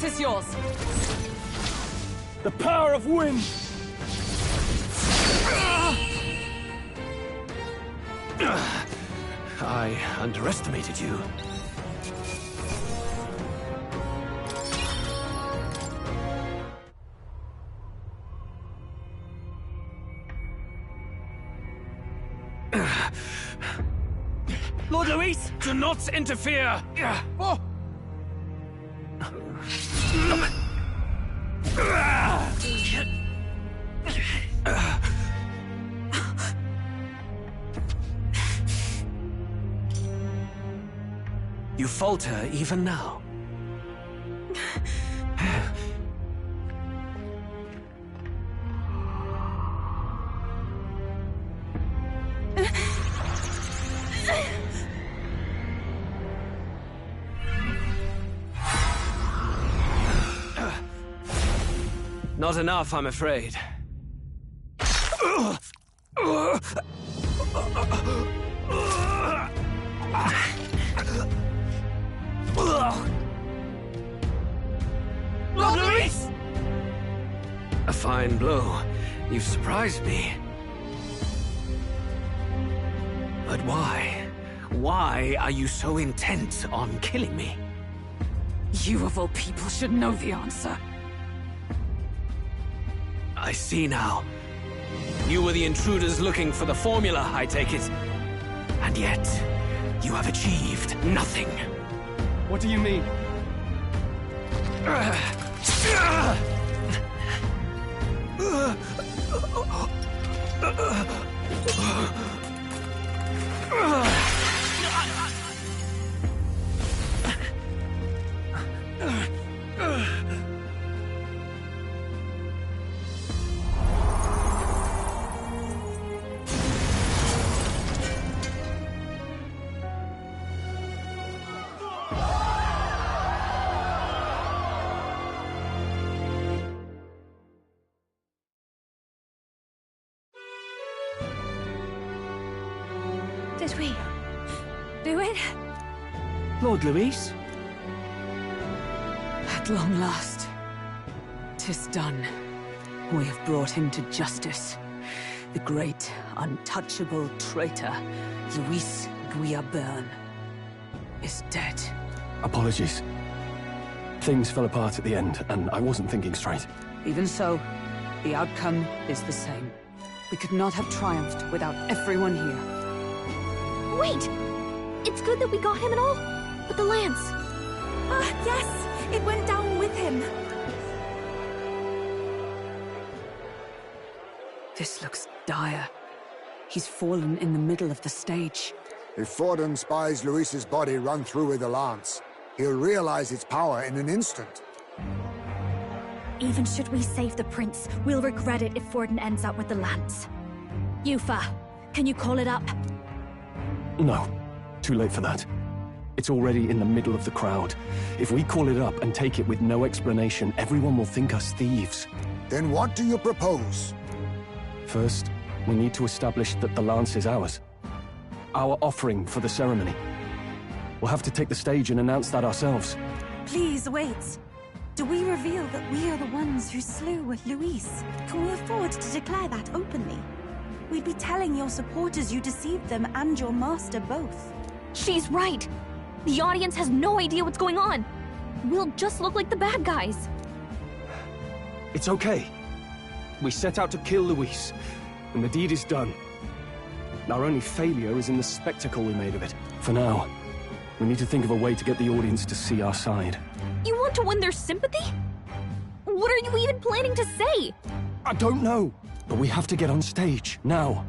Tis yours.
The power of wind!
I underestimated you.
Lord Luis,
Do not interfere!
Oh.
You falter even now. Not enough, I'm afraid.
Lord Luis!
A fine blow. You've surprised me. But why? Why are you so intent on killing me?
You of all people should know the answer.
I see now. You were the intruders looking for the formula, I take it. And yet, you have achieved nothing.
What do you mean?
Did we do it?
Lord Luis?
At long last, 'tis done. We have brought him to justice. The great, untouchable traitor, Luis Guillaburn, is dead.
Apologies. Things fell apart at the end, and I wasn't thinking straight.
Even so, the outcome is the same. We could not have triumphed without everyone here.
Wait! It's good that we got him and all, but the lance...
Yes! It went down with him!
This looks dire. He's fallen in the middle of the stage.
If Forden spies Luis's body run through with the lance, he'll realize its power in an instant.
Even should we save the prince, we'll regret it if Forden ends up with the lance. Yufa, can you call it up?
No. Too late for that. It's already in the middle of the crowd. If we call it up and take it with no explanation, everyone will think us thieves.
Then what do you propose?
First, we need to establish that the lance is ours. Our offering for the ceremony. We'll have to take the stage and announce that ourselves.
Please, wait. Do we reveal that we are the ones who slew Luis? Can we afford to declare that openly? We'd be telling your supporters you deceived them and your master both.
She's right! The audience has no idea what's going on! We'll just look like the bad guys.
It's okay. We set out to kill Luis, and the deed is done. Our only failure is in the spectacle we made of it. For now, we need to think of a way to get the audience to see our side.
You want to win their sympathy? What are you even planning to say?
I don't know, but we have to get on stage, now.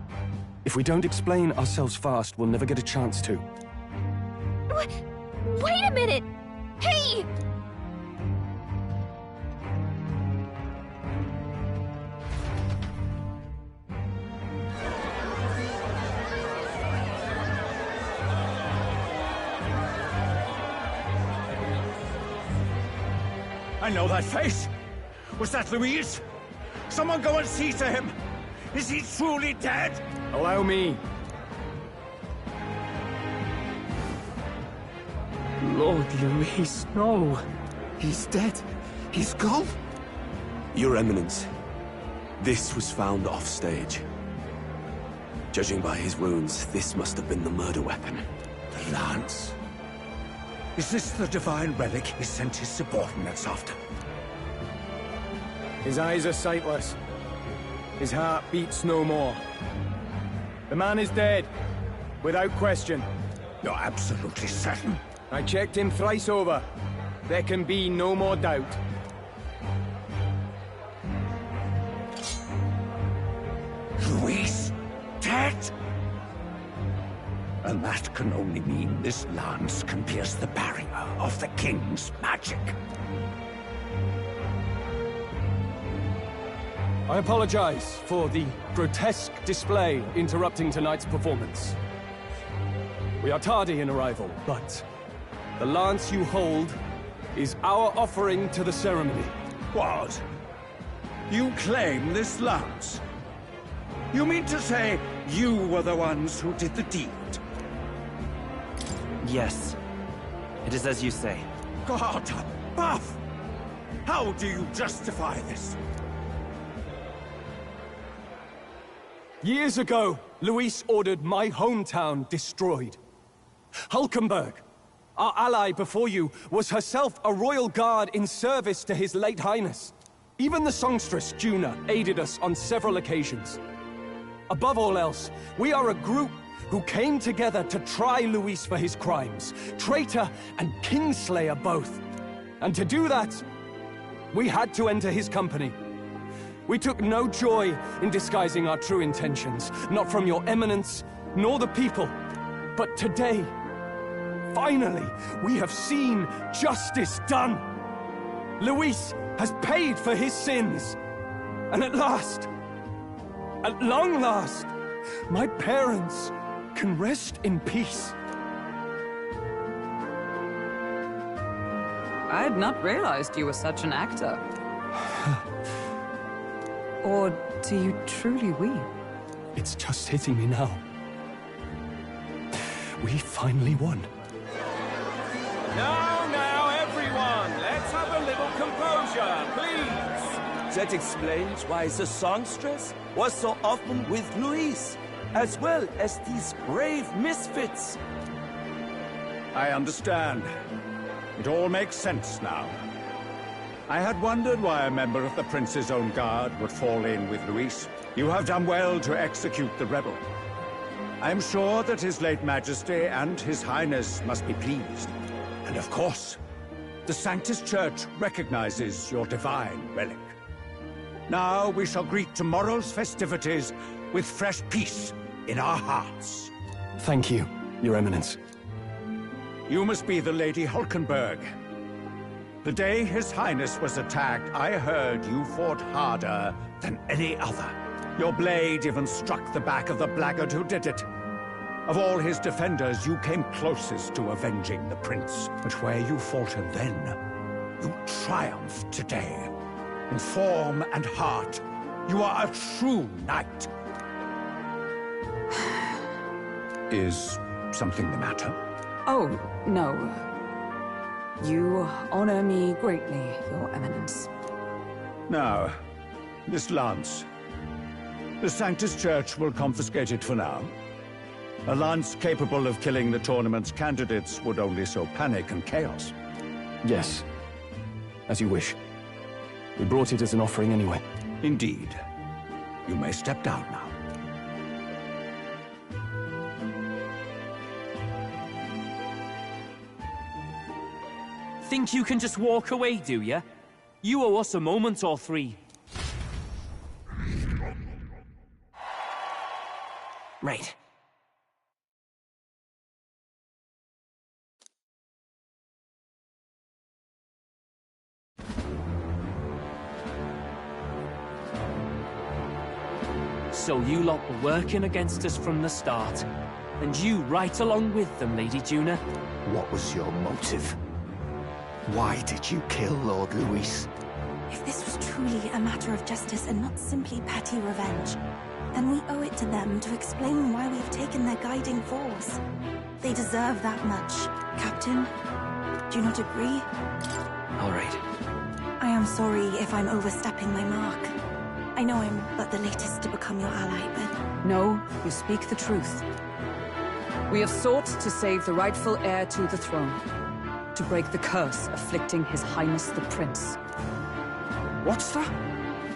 If we don't explain ourselves fast, we'll never get a chance to.
Wait a minute! Hey!
I know that face. Was that Luis? Someone go and see to him. Is he truly dead?
Allow me.
Lord Luis, no. He's dead. He's gone.
Your Eminence, this was found off-stage. Judging by his wounds, this must have been the murder weapon.
The lance? Is this the divine relic he sent his subordinates after?
His eyes are sightless. His heart beats no more. The man is dead. Without question.
You're absolutely certain?
I checked him thrice over. There can be no more doubt.
Luis, dead? And that can only mean this lance can pierce the barrier of the king's magic.
I apologize for the grotesque display interrupting tonight's performance. We are tardy in arrival, but the lance you hold is our offering to the ceremony.
What? You claim this lance? You mean to say you were the ones who did the deed?
Yes. It is as you say.
God above! How do you justify this?
Years ago, Luis ordered my hometown destroyed. Hulkenberg, our ally before you, was herself a royal guard in service to his late highness. Even the songstress, Juna, aided us on several occasions. Above all else, we are a group who came together to try Luis for his crimes, traitor and kingslayer both. And to do that, we had to enter his company. We took no joy in disguising our true intentions, not from your eminence, nor the people. But today, finally, we have seen justice done. Luis has paid for his sins. And at last, at long last, my parents can rest in peace.
I had not realized you were such an actor. Or do you truly weep?
It's just hitting me now. We finally won.
Now, everyone, let's have a little composure, please.
That explains why the songstress was so often with Luis, as well as these brave misfits.
I understand. It all makes sense now. I had wondered why a member of the Prince's own guard would fall in with Luis. You have done well to execute the rebel. I am sure that His late Majesty and His Highness must be pleased. And of course, the Sanctus Church recognizes your divine relic. Now we shall greet tomorrow's festivities with fresh peace in our hearts.
Thank you, Your Eminence.
You must be the Lady Hulkenberg. The day His Highness was attacked, I heard you fought harder than any other. Your blade even struck the back of the blackguard who did it. Of all his defenders, you came closest to avenging the prince. But where you faltered then, you triumphed today. In form and heart, you are a true knight. Is something the matter?
Oh, no. You honor me greatly, Your Eminence.
Now, this lance. The Sanctus Church will confiscate it for now. A lance capable of killing the tournament's candidates would only sow panic and chaos.
Yes. As you wish. We brought it as an offering anyway.
Indeed. You may step down now.
Think you can just walk away, do ya? You owe us a moment or three. Right. So you lot were working against us from the start. And you right along with them, Lady Juna.
What was your motive? Why did you kill Lord Luis?
If this was truly a matter of justice and not simply petty revenge, then we owe it to them to explain why we've taken their guiding force. They deserve that much. Captain, do you not agree?
All right.
I am sorry if I'm overstepping my mark. I know I'm but the latest to become your ally, but...
No, you speak the truth. We have sought to save the rightful heir to the throne. To break the curse afflicting His Highness the Prince.
What's that?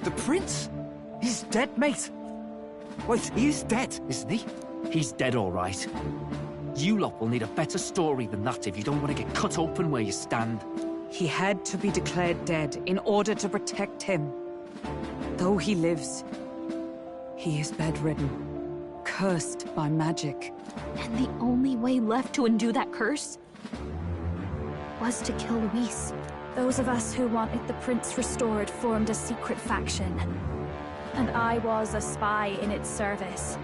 The Prince? He's dead, mate. Wait, he is dead, isn't he?
He's dead, all right. You lot will need a better story than that if you don't want to get cut open where you stand.
He had to be declared dead in order to protect him. Though he lives, he is bedridden, cursed by magic.
And the only way left to undo that curse was to kill Luis.
Those of us who wanted the prince restored formed a secret faction. And I was a spy in its service,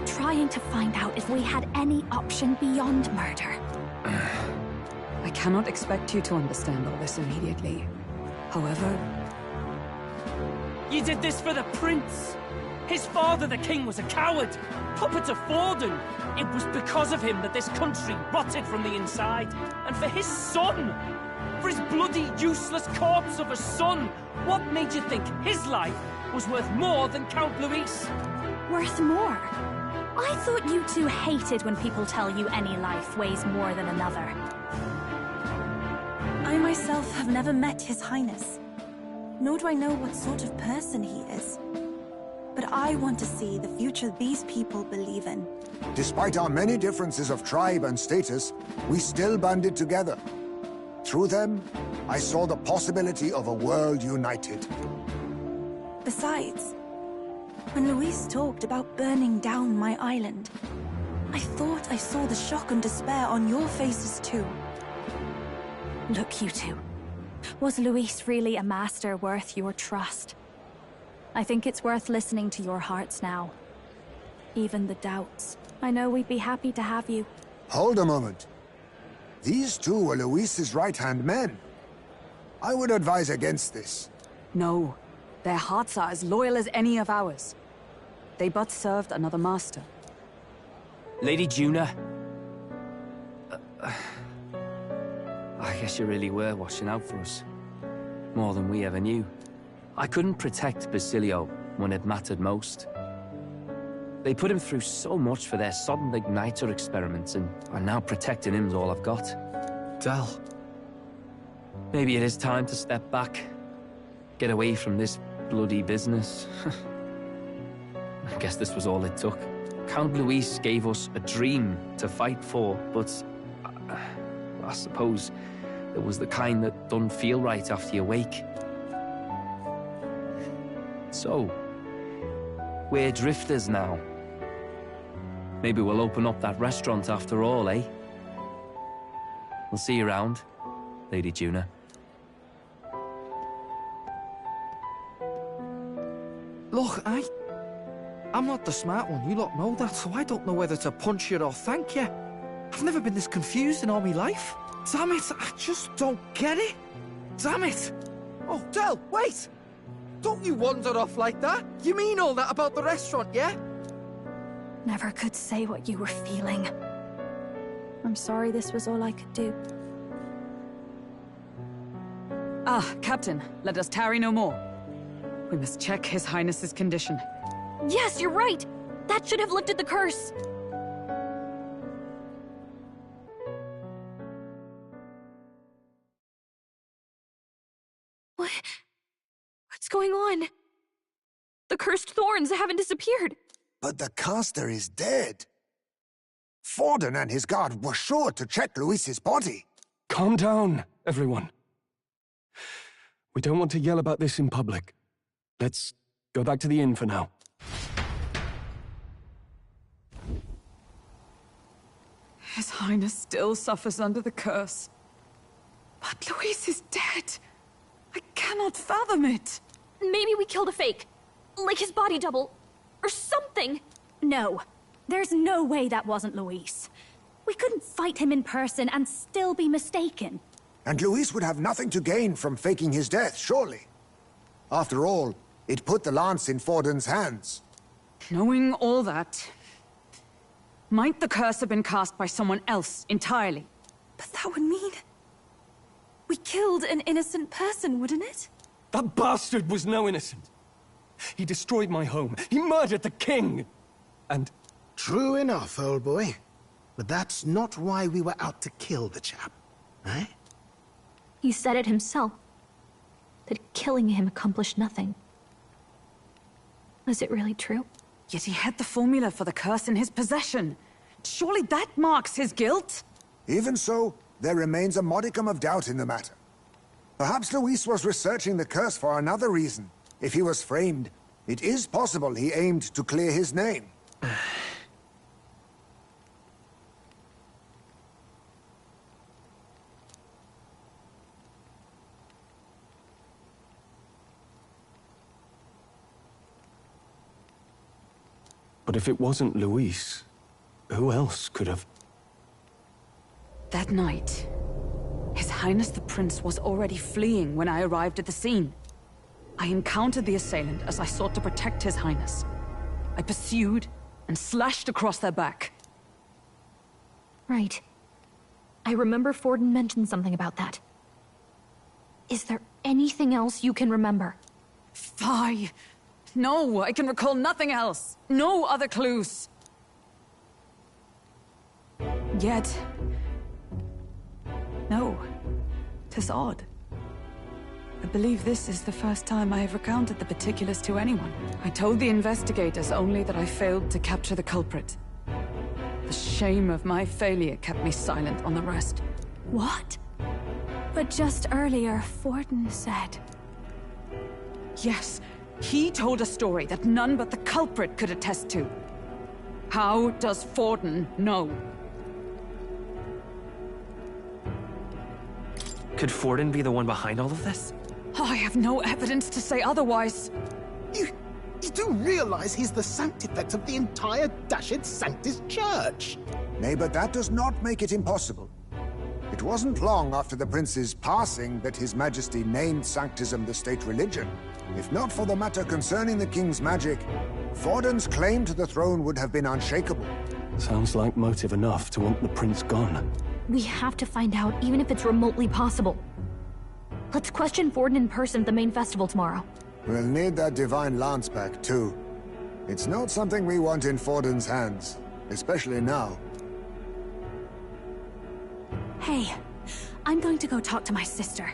trying to find out if we had any option beyond murder.
I cannot expect you to understand all this immediately. However...
You did this for the prince! His father, the king, was a coward! Puppet of Forden! It was because of him that this country rotted from the inside. And for his son! For his bloody, useless corpse of a son! What made you think his life was worth more than Count Luis?
Worth more? I thought you two hated when people tell you any life weighs more than another.
I myself have never met His Highness, nor do I know what sort of person he is. But I want to see the future these people believe in.
Despite our many differences of tribe and status, we still banded together. Through them, I saw the possibility of a world united.
Besides, when Luis talked about burning down my island, I thought I saw the shock and despair on your faces too.
Look, you two. Was Luis really a master worth your trust? I think it's worth listening to your hearts now. Even the doubts. I know we'd be happy to have you.
Hold a moment. These two were Luis's right-hand men. I would advise against this.
No. Their hearts are as loyal as any of ours. They but served another master.
Lady Juna. I guess you really were watching out for us. More than we ever knew. I couldn't protect Basilio when it mattered most. They put him through so much for their sodden igniter experiments, and I'm now protecting him's all I've got.
Del.
Maybe it is time to step back. Get away from this bloody business. I guess this was all it took. Count Luis gave us a dream to fight for, but I suppose it was the kind that don't feel right after you wake. So, we're drifters now. Maybe we'll open up that restaurant after all, eh? We'll see you around, Lady Juna.
Look, I'm not the smart one, you lot know that, so I don't know whether to punch you or thank you. I've never been this confused in all my life. Damn it, I just don't get it. Damn it. Oh, Del, wait! Don't you wander off like that? You mean all that about the restaurant, yeah?
Never could say what you were feeling. I'm sorry this was all I could do.
Ah, Captain, let us tarry no more. We must check His Highness's condition.
Yes, you're right! That should have lifted the curse! What's going on? The cursed thorns haven't disappeared.
But the caster is dead. Forden and his guard were sure to check Luis's body.
Calm down, everyone. We don't want to yell about this in public. Let's go back to the inn for now.
His Highness still suffers under the curse. But Luis is dead. I cannot fathom it.
Maybe we killed a fake. Like his body double. Or something.
No. There's no way that wasn't Luis. We couldn't fight him in person and still be mistaken.
And Luis would have nothing to gain from faking his death, surely. After all, it put the lance in Forden's hands.
Knowing all that, might the curse have been cast by someone else entirely?
But that would mean... we killed an innocent person, wouldn't it?
That bastard was no innocent. He destroyed my home. He murdered the king. And...
True enough, old boy. But that's not why we were out to kill the chap, eh?
He said it himself. That killing him accomplished nothing. Was it really true?
Yet he had the formula for the curse in his possession. Surely that marks his guilt?
Even so, there remains a modicum of doubt in the matter. Perhaps Luis was researching the curse for another reason. If he was framed, it is possible he aimed to clear his name.
But if it wasn't Luis, who else could have...
That night, His Highness the Prince was already fleeing when I arrived at the scene. I encountered the assailant as I sought to protect His Highness. I pursued and slashed across their back.
Right. I remember Forden mentioned something about that. Is there anything else you can remember?
Fie! No, I can recall nothing else. No other clues. Yet... no. 'Tis odd. I believe this is the first time I have recounted the particulars to anyone. I told the investigators only that I failed to capture the culprit. The shame of my failure kept me silent on the rest.
What? But just earlier, Forden said...
Yes, he told a story that none but the culprit could attest to. How does Forden know?
Could Forden be the one behind all of this?
I have no evidence to say otherwise.
You do realize he's the Sanctifex of the entire Dashed Sanctus Church?
Nay, but that does not make it impossible. It wasn't long after the prince's passing that His Majesty named Sanctism the state religion. If not for the matter concerning the king's magic, Forden's claim to the throne would have been unshakable.
Sounds like motive enough to want the prince gone.
We have to find out, even if it's remotely possible. Let's question Forden in person at the main festival tomorrow.
We'll need that divine lance back, too. It's not something we want in Forden's hands, especially now.
Hey, I'm going to go talk to my sister.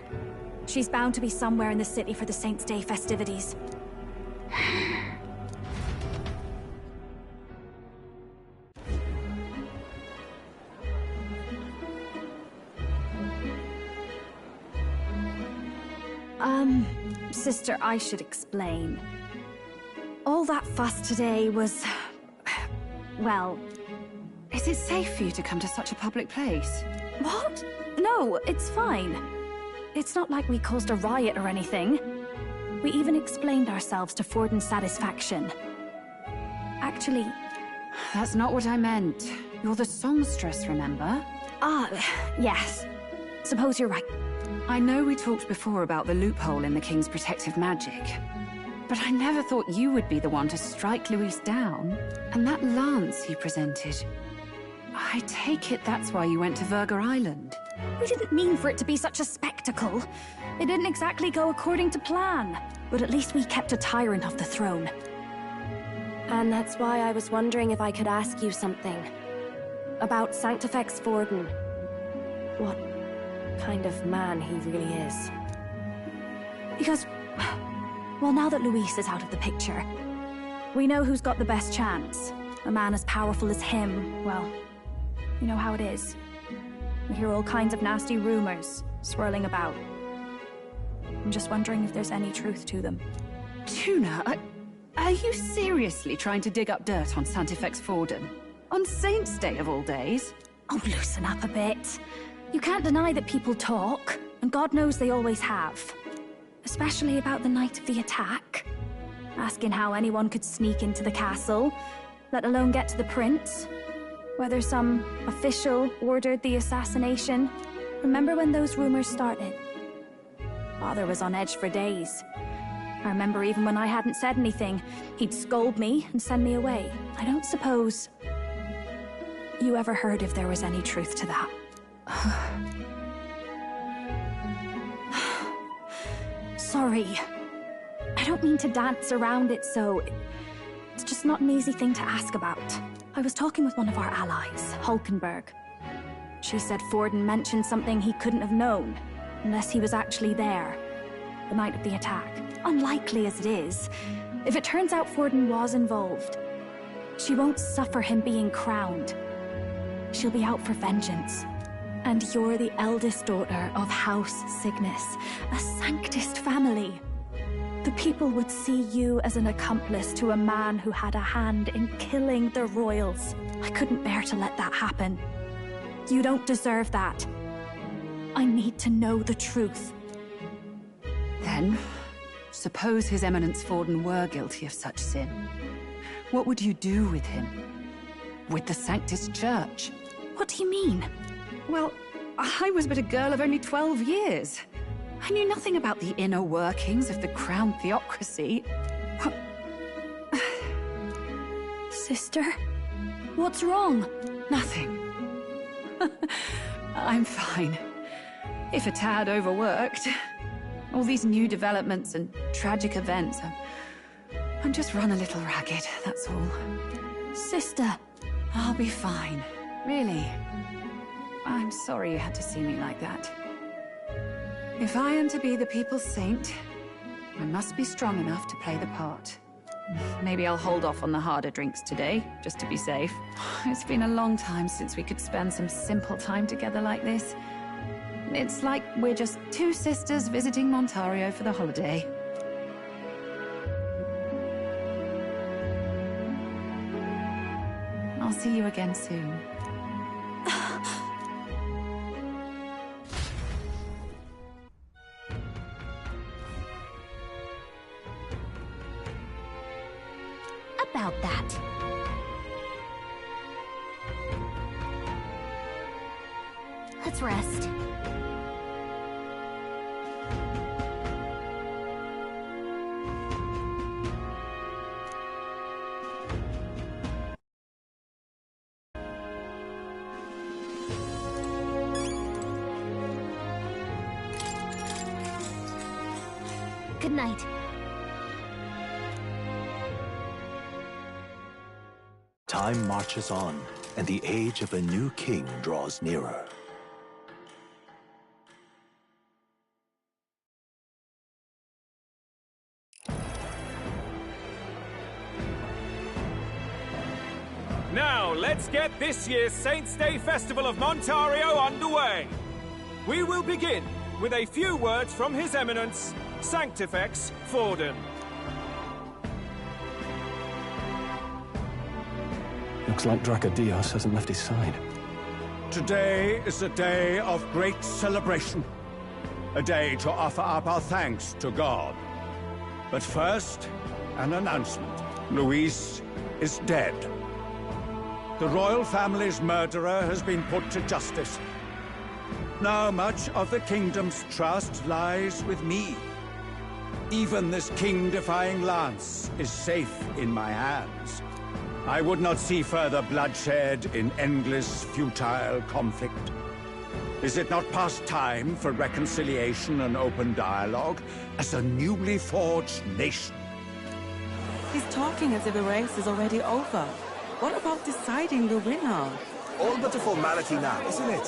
She's bound to be somewhere in the city for the Saints' Day festivities. Sister, I should explain. All that fuss today was... well...
Is it safe for you to come to such a public place?
What? No, it's fine. It's not like we caused a riot or anything. We even explained ourselves to Forden's satisfaction. Actually...
That's not what I meant. You're the songstress, remember?
Ah, yes. Suppose you're right.
I know we talked before about the loophole in the King's protective magic, but I never thought you would be the one to strike Luis down. And that lance he presented... I take it that's why you went to Virga Island.
We didn't mean for it to be such a spectacle. It didn't exactly go according to plan. But at least we kept a tyrant off the throne.
And that's why I was wondering if I could ask you something. About Sanctifex Forden. What kind of man he really is.
Because... well, now that Luis is out of the picture, we know who's got the best chance. A man as powerful as him, well... you know how it is. We hear all kinds of nasty rumors swirling about. I'm just wondering if there's any truth to them.
Tuna, are you seriously trying to dig up dirt on Sanctifex Forden? On Saints' Day of all days?
Oh, loosen up a bit. You can't deny that people talk, and God knows they always have. Especially about the night of the attack. Asking how anyone could sneak into the castle, let alone get to the prince. Whether some official ordered the assassination. Remember when those rumors started? Father was on edge for days. I remember even when I hadn't said anything, he'd scold me and send me away. I don't suppose you ever heard if there was any truth to that. Sorry. I don't mean to dance around it, so... it's just not an easy thing to ask about. I was talking with one of our allies, Hulkenberg. She said Forden mentioned something he couldn't have known, unless he was actually there, the night of the attack. Unlikely as it is, if it turns out Forden was involved, She won't suffer him being crowned. She'll be out for vengeance. And you're the eldest daughter of House Cygnus, a Sanctist family. The people would see you as an accomplice to a man who had a hand in killing the royals. I couldn't bear to let that happen. You don't deserve that. I need to know the truth.
Then, suppose His Eminence Forden were guilty of such sin. What would you do with him? With the Sanctist Church?
What do you mean?
Well, I was but a girl of only 12 years. I knew nothing about the inner workings of the crown theocracy.
Sister? What's wrong?
Nothing. I'm fine. If a tad overworked. All these new developments and tragic events. I'm just run a little ragged, that's all.
Sister.
I'll be fine. Really. I'm sorry you had to see me like that. If I am to be the people's saint, I must be strong enough to play the part. Maybe I'll hold off on the harder drinks today, just to be safe. It's been a long time since we could spend some simple time together like this. It's like we're just two sisters visiting Montario for the holiday. I'll see you again soon.
About that. Let's rest. Good night.
Time marches on, and the age of a new king draws nearer.
Now, let's get this year's Saints' Day Festival of Montario underway. We will begin with a few words from His Eminence, Sanctifex Forden.
Looks like Dracodios hasn't left his side.
Today is a day of great celebration. A day to offer up our thanks to God. But first, an announcement. Luis is dead. The royal family's murderer has been put to justice. Now much of the kingdom's trust lies with me. Even this king-defying lance is safe in my hands. I would not see further bloodshed in endless, futile conflict. Is it not past time for reconciliation and open dialogue as a newly forged nation?
He's talking as if the race is already over. What about deciding the winner?
All but a formality now, isn't it?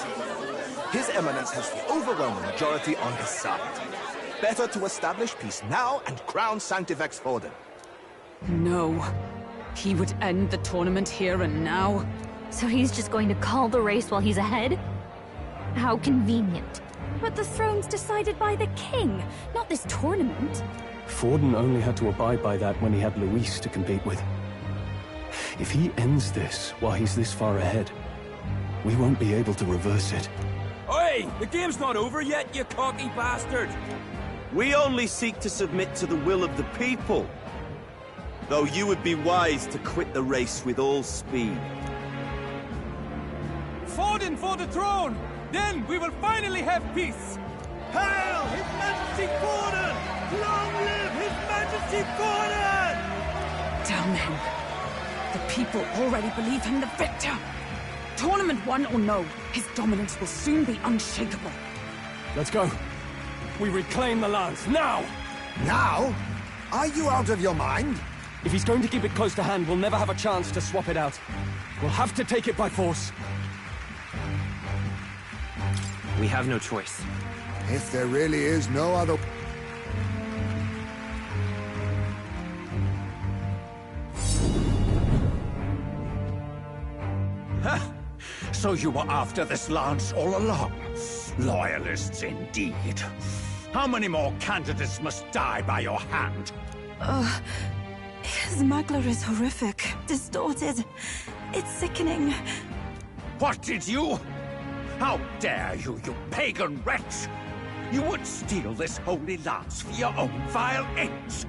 His Eminence has the overwhelming majority on his side. Better to establish peace now and crown Sanctifex Forden.
No. He would end the tournament here and now.
So he's just going to call the race while he's ahead? How convenient.
But the throne's decided by the king, not this tournament.
Forden only had to abide by that when he had Luis to compete with. If he ends this while he's this far ahead, we won't be able to reverse it.
Oi! The game's not over yet, you cocky bastard!
We only seek to submit to the will of the people. Though you would be wise to quit the race with all speed.
Forden for the throne! Then we will finally have peace!
Hail His Majesty Forden! Long live His Majesty Forden!
Damn him. The people already believe him the victor. Tournament won or no, his dominance will soon be unshakable.
Let's go. We reclaim the lance, now!
Now? Are you out of your mind?
If he's going to keep it close to hand, we'll never have a chance to swap it out. We'll have to take it by force.
We have no choice.
If there really is no other...
So you were after this lance all along? Loyalists indeed. How many more candidates must die by your hand?
His Magler is horrific, distorted. It's sickening.
What did you? How dare you, you pagan wretch! You would steal this holy lance for your own vile ends.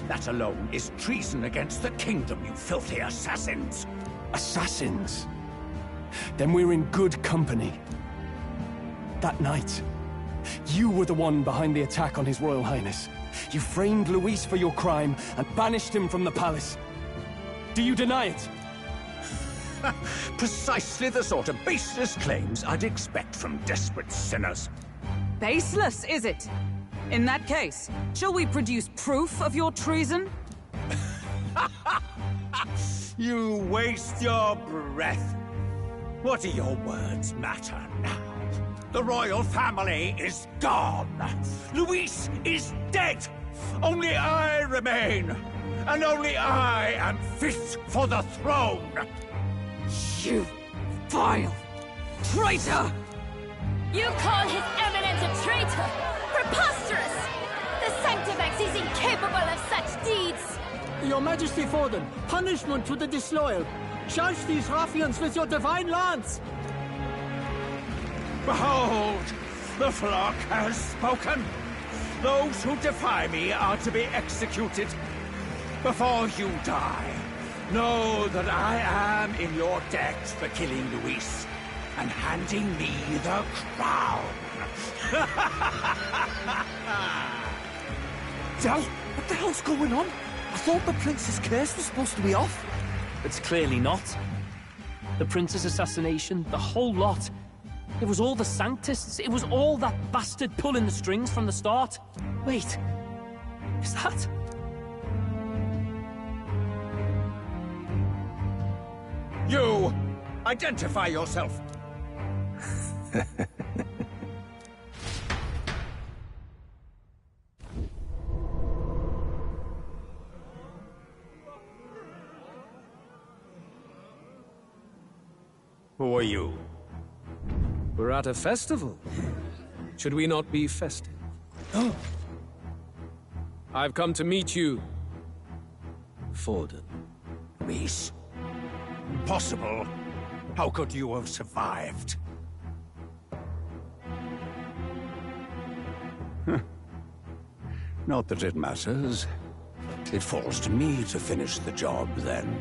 That alone is treason against the kingdom, you filthy assassins.
Assassins? Then we're in good company. That night, you were the one behind the attack on His Royal Highness. You framed Luis for your crime and banished him from the palace. Do you deny it?
Precisely the sort of baseless claims I'd expect from desperate sinners.
Baseless, is it? In that case, shall we produce proof of your treason?
You waste your breath. What do your words matter now? The royal family is gone. Luis is dead. Only I remain. And only I am fit for the throne.
You vile traitor!
You call His Eminence a traitor? Preposterous! The Sanctifex is incapable of such deeds!
Your Majesty Forden, punishment to the disloyal. Judge these ruffians with your divine lance!
Behold, the flock has spoken. Those who defy me are to be executed. Before you die, know that I am in your debt for killing Luis and handing me the crown.
Del, what the hell's going on? I thought the prince's curse was supposed to be off.
It's clearly not. The prince's assassination, the whole lot. It was all the Sanctists. It was all that bastard pulling the strings from the start. Wait, is that?
You! Identify yourself! Who are you?
We're at a festival. Should we not be festive? Oh. I've come to meet you, Forden.
Luis? Impossible. How could you have survived? Not that it matters. It falls to me to finish the job, then.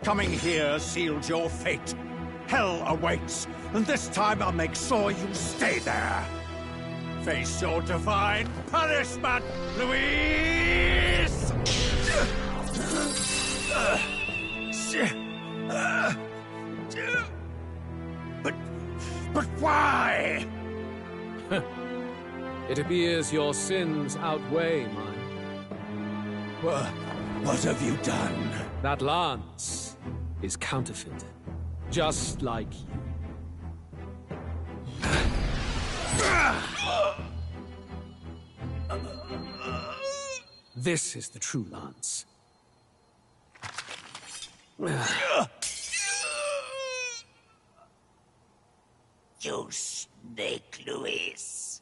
Coming here sealed your fate. Hell awaits, and this time I'll make sure you stay there. Face your divine punishment, Luis! But why?
It appears your sins outweigh mine.
What have you done?
That lance is counterfeit, just like you. This is the true lance.
You snake, Luis.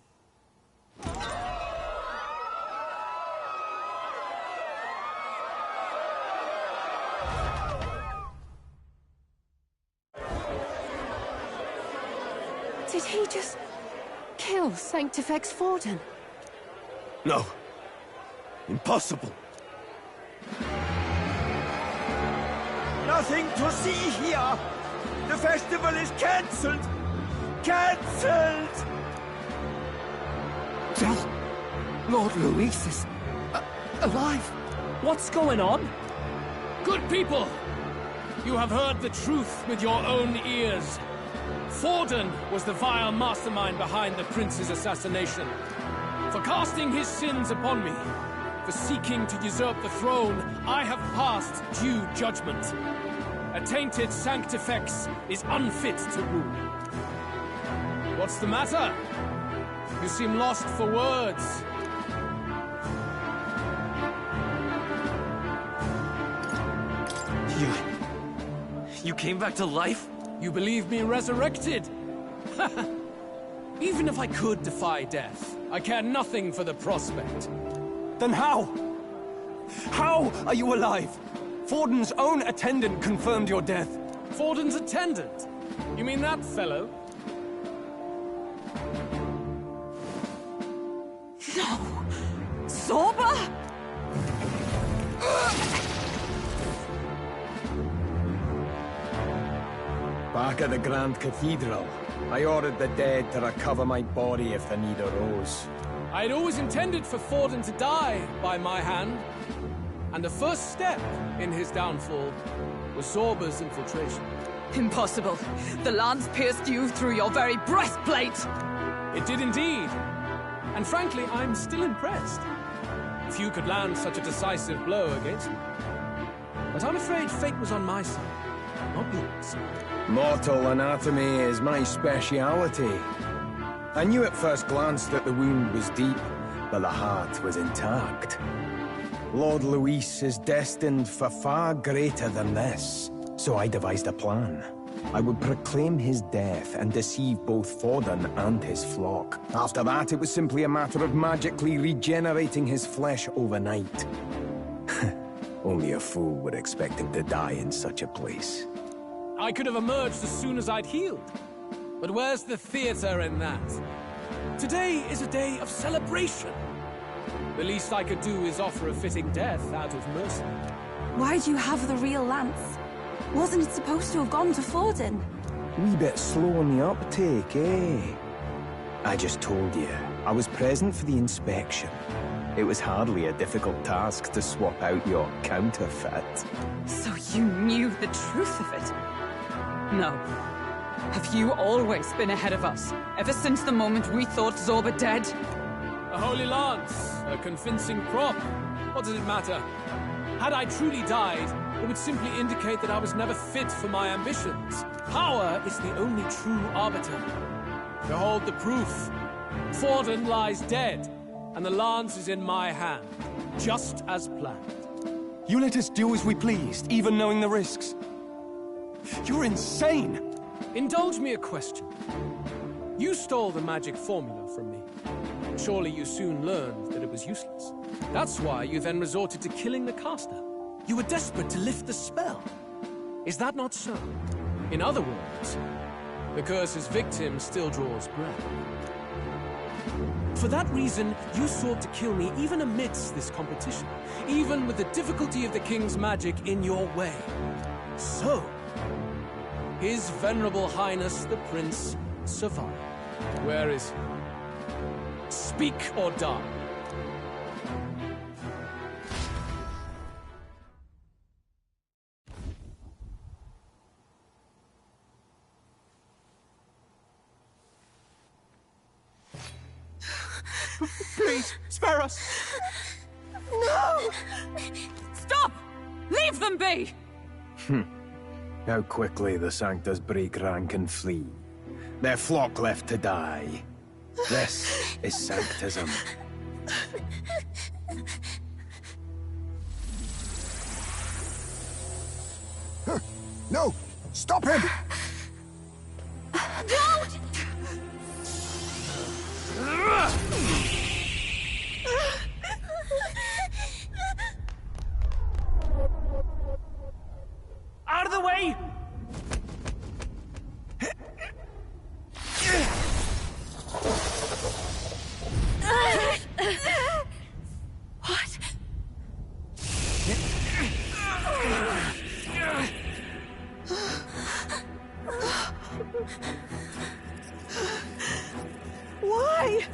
Did he just kill Sanctifex Forden?
No. Impossible.
Nothing to see here. The festival is cancelled. Cancelled!
Del, Lord Luis is alive.
What's going on?
Good people! You have heard the truth with your own ears. Forden was the vile mastermind behind the prince's assassination. For casting his sins upon me, for seeking to usurp the throne, I have passed due judgment. A tainted Sanctifex is unfit to rule. What's the matter? You seem lost for words.
You came back to life?
You believe me resurrected? Even if I could defy death, I care nothing for the prospect.
Then how? How are you alive? Forden's own attendant confirmed your death.
Forden's attendant? You mean that fellow?
No! Zorba?
Back at the Grand Cathedral, I ordered the dead to recover my body if the need arose.
I'd always intended for Forden to die by my hand. And the first step in his downfall was Zorba's infiltration.
Impossible. The lance pierced you through your very breastplate!
It did indeed. And frankly, I'm still impressed. Few could land such a decisive blow against me. But I'm afraid fate was on my side, not yours.
Mortal anatomy is my speciality. I knew at first glance that the wound was deep, but the heart was intact. Lord Luis is destined for far greater than this, so I devised a plan. I would proclaim his death and deceive both Forden and his flock. After that, it was simply a matter of magically regenerating his flesh overnight. Only a fool would expect him to die in such a place.
I could have emerged as soon as I'd healed. But where's the theater in that? Today is a day of celebration. The least I could do is offer a fitting death out of mercy.
Why do you have the real lance? Wasn't it supposed to have gone to Forden?
Wee bit slow on the uptake, eh? I just told you, I was present for the inspection. It was hardly a difficult task to swap out your counterfeit.
So you knew the truth of it? No. Have you always been ahead of us? Ever since the moment we thought Zorba dead?
A holy lance, a convincing prop. What does it matter? Had I truly died, it would simply indicate that I was never fit for my ambitions. Power is the only true arbiter. Behold the proof. Forden lies dead, and the lance is in my hand, just as planned.
You let us do as we pleased, even knowing the risks. You're insane!
Indulge me a question. You stole the magic formula from me. Surely you soon learned that it was useless. That's why you then resorted to killing the caster. You were desperate to lift the spell. Is that not so? In other words, the curse's victim still draws breath. For that reason, you sought to kill me even amidst this competition, even with the difficulty of the king's magic in your way. So, His Venerable Highness the Prince survived. Where is he? Speak or die.
Please, spare us!
No!
Stop! Leave them be!
How quickly the Sanctus break rank and flee. Their flock left to die. This is Sanctism.
No! Stop him!
Don't!
Out of the way!
What? Why?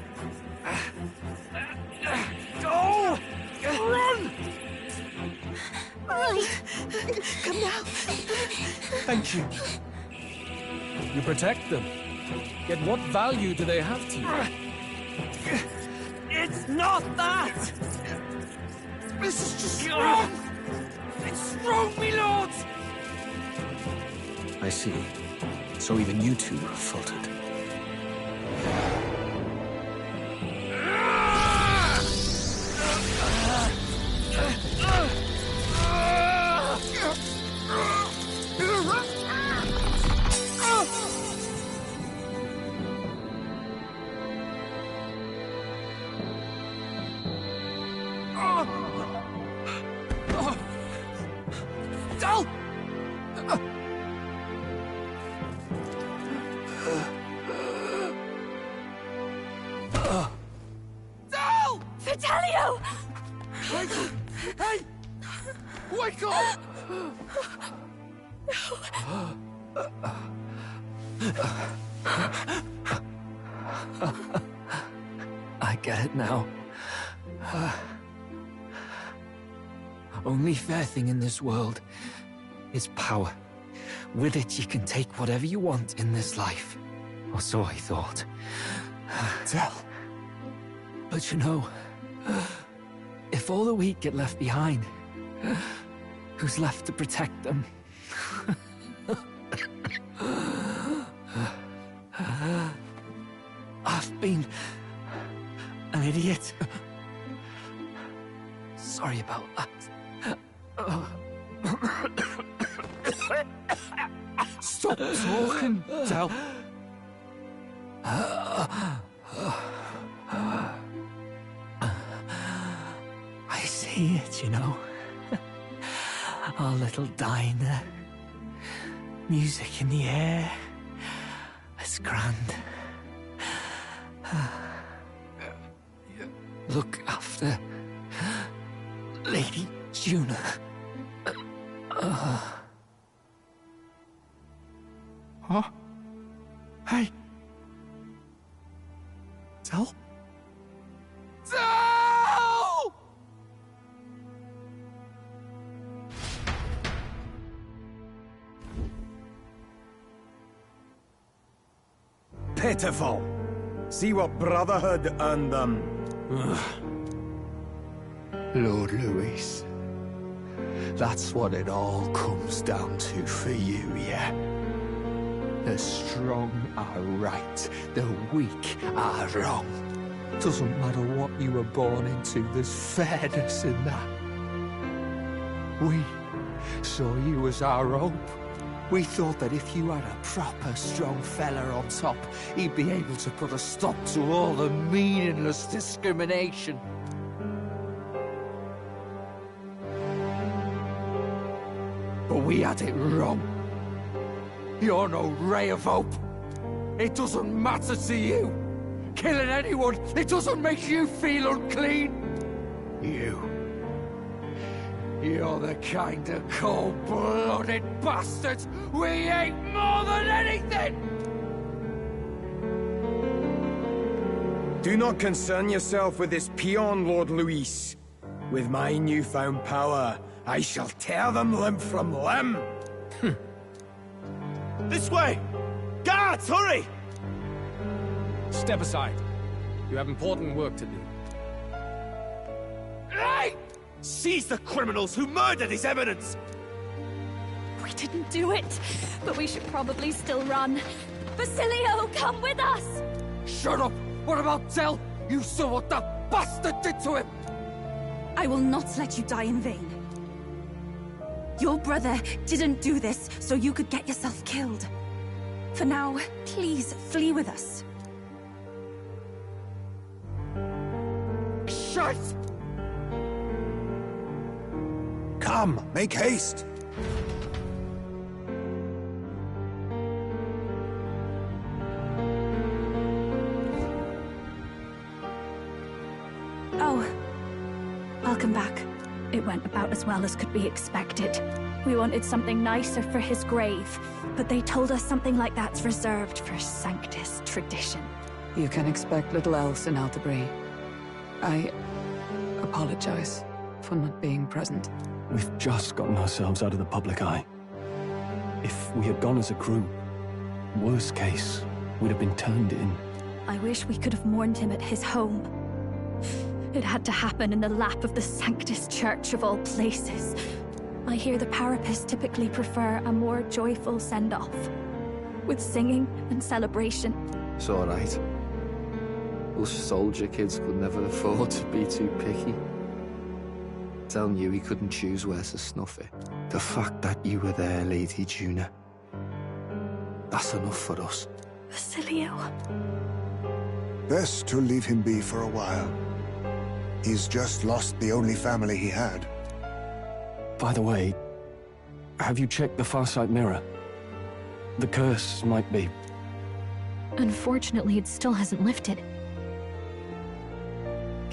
Go! Run!
Right. Come now.
Thank you. You protect them. Yet what value do they have to you?
It's not that! This is just wrong! It's wrong, me lords!
I see. So even you two have faltered.
Basilio!
Hey! Wake up!
I get it now. Only fair thing in this world is power. With it, you can take whatever you want in this life. Or so I thought.
Tell.
But you know, if all the weak get left behind, who's left to protect them? I've been an idiot. Sorry about that.
Stop talking, Del.
I see it, you know. Our little diner. Music in the air. It's grand. Look after Lady Juna.
Huh? Hey. Del? Del!
Pitiful. See what Brotherhood earned them.
Lord Louis, that's what it all comes down to for you, yeah? The strong are right, the weak are wrong. Doesn't matter what you were born into, there's fairness in that. We saw you as our hope. We thought that if you had a proper strong fella on top, he'd be able to put a stop to all the meaningless discrimination. But we had it wrong. You're no ray of hope. It doesn't matter to you. Killing anyone, it doesn't make you feel unclean. You're the kind of cold-blooded bastards we hate more than anything!
Do not concern yourself with this peon, Lord Louis. With my newfound power, I shall tear them limb from limb.
This way! Guards, hurry!
Step aside. You have important work to do.
Hey! Seize the criminals who murdered His Eminence!
We didn't do it, but we should probably still run. Basilio, come with us!
Shut up! What about Del? You saw what that bastard did to him!
I will not let you die in vain. Your brother didn't do this so you could get yourself killed. For now, please flee with us.
Shit!
Come, make haste!
Oh, welcome back.
It went about as well as could be expected. We wanted something nicer for his grave, but they told us something like that's reserved for Sanctus tradition.
You can expect little else in Altabri. I apologize for not being present.
We've just gotten ourselves out of the public eye. If we had gone as a group, worst case, we'd have been turned in.
I wish we could have mourned him at his home. It had to happen in the lap of the Sanctus Church of all places. I hear the Parapists typically prefer a more joyful send-off, with singing and celebration.
It's alright. Us soldier kids could never afford to be too picky. Telling you he couldn't choose where to snuff it. The fact that you were there, Lady Juna, that's enough for us.
Basilio.
Best to leave him be for a while. He's just lost the only family he had.
By the way, have you checked the Farsight mirror? The curse might be...
Unfortunately, it still hasn't lifted.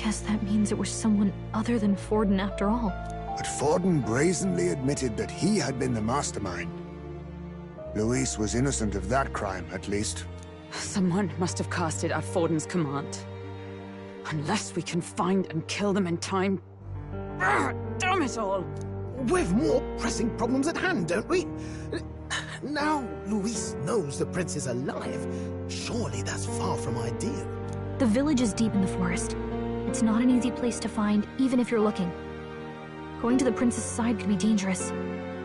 Guess that means it was someone other than Forden after all.
But Forden brazenly admitted that he had been the mastermind. Luis was innocent of that crime, at least.
Someone must have cast it at Forden's command. Unless we can find and kill them in time. Damn it all!
We've more pressing problems at hand, don't we? Now Luis knows the prince is alive. Surely that's far from ideal.
The village is deep in the forest. It's not an easy place to find, even if you're looking. Going to the prince's side could be dangerous.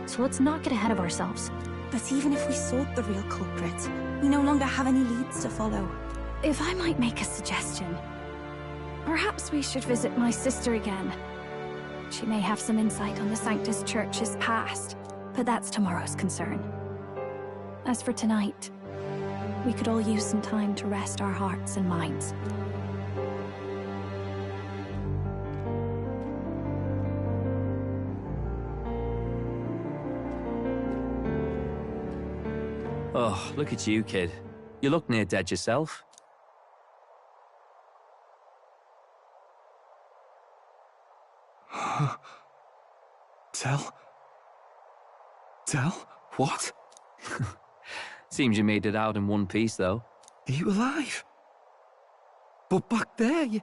So let's not get ahead of ourselves.
But even if we sought the real culprit, we no longer have any leads to follow.
If I might make a suggestion, perhaps we should visit my sister again. She may have some insight on the Sanctus Church's past, but that's tomorrow's concern. As for tonight, we could all use some time to rest our hearts and minds.
Oh, look at you, kid. You look near dead yourself.
Tell? What?
Seems you made it out in one piece, though.
Are you alive? But back there, you...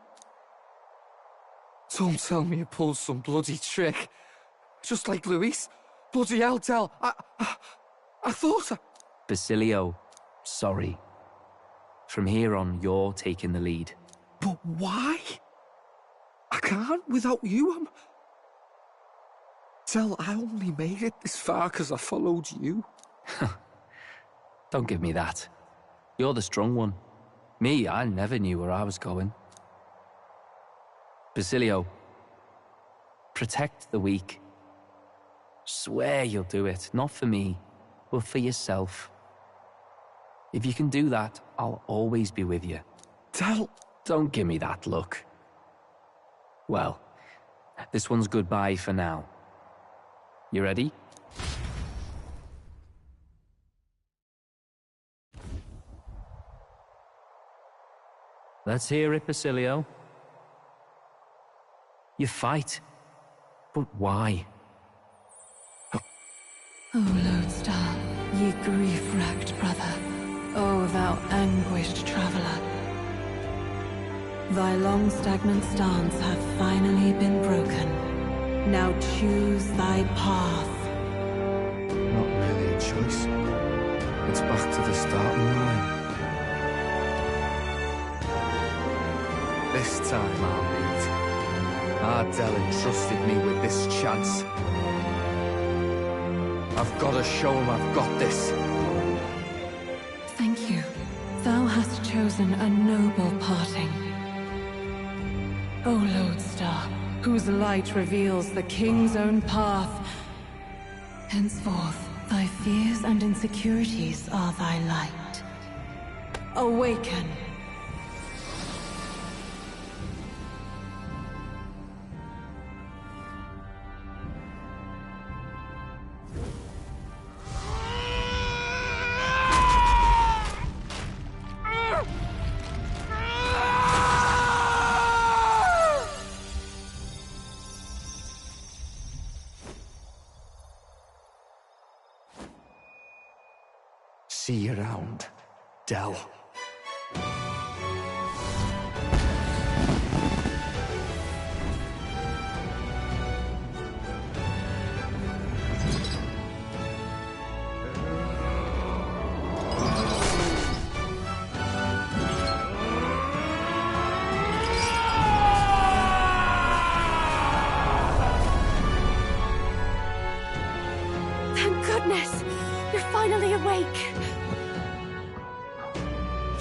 Don't tell me you pulled some bloody trick. Just like Luis. Bloody hell, Tell. I thought I...
Basilio, sorry. From here on, you're taking the lead.
But why? I can't without you. Tell, I only made it this far because I followed you.
Don't give me that. You're the strong one. Me, I never knew where I was going. Basilio, protect the weak. Swear you'll do it, not for me, but for yourself. If you can do that, I'll always be with you.
Tell...
Don't give me that look. Well, this one's goodbye for now. You ready? Let's hear it, Basilio. You fight. But why?
O Lodestar, ye grief-racked brother, O thou anguished traveler. Thy long stagnant stance hath finally been broken. Now choose thy path.
Not really a choice. It's back to the starting line. This time I'll lead. Ardell entrusted me with this chance. I've got to show him I've got this.
Thank you. Thou hast chosen a noble parting. O Lodestar, whose light reveals the king's own path. Henceforth, thy fears and insecurities are thy light. Awaken.
See you around, Dell.
Thank goodness! You're finally awake!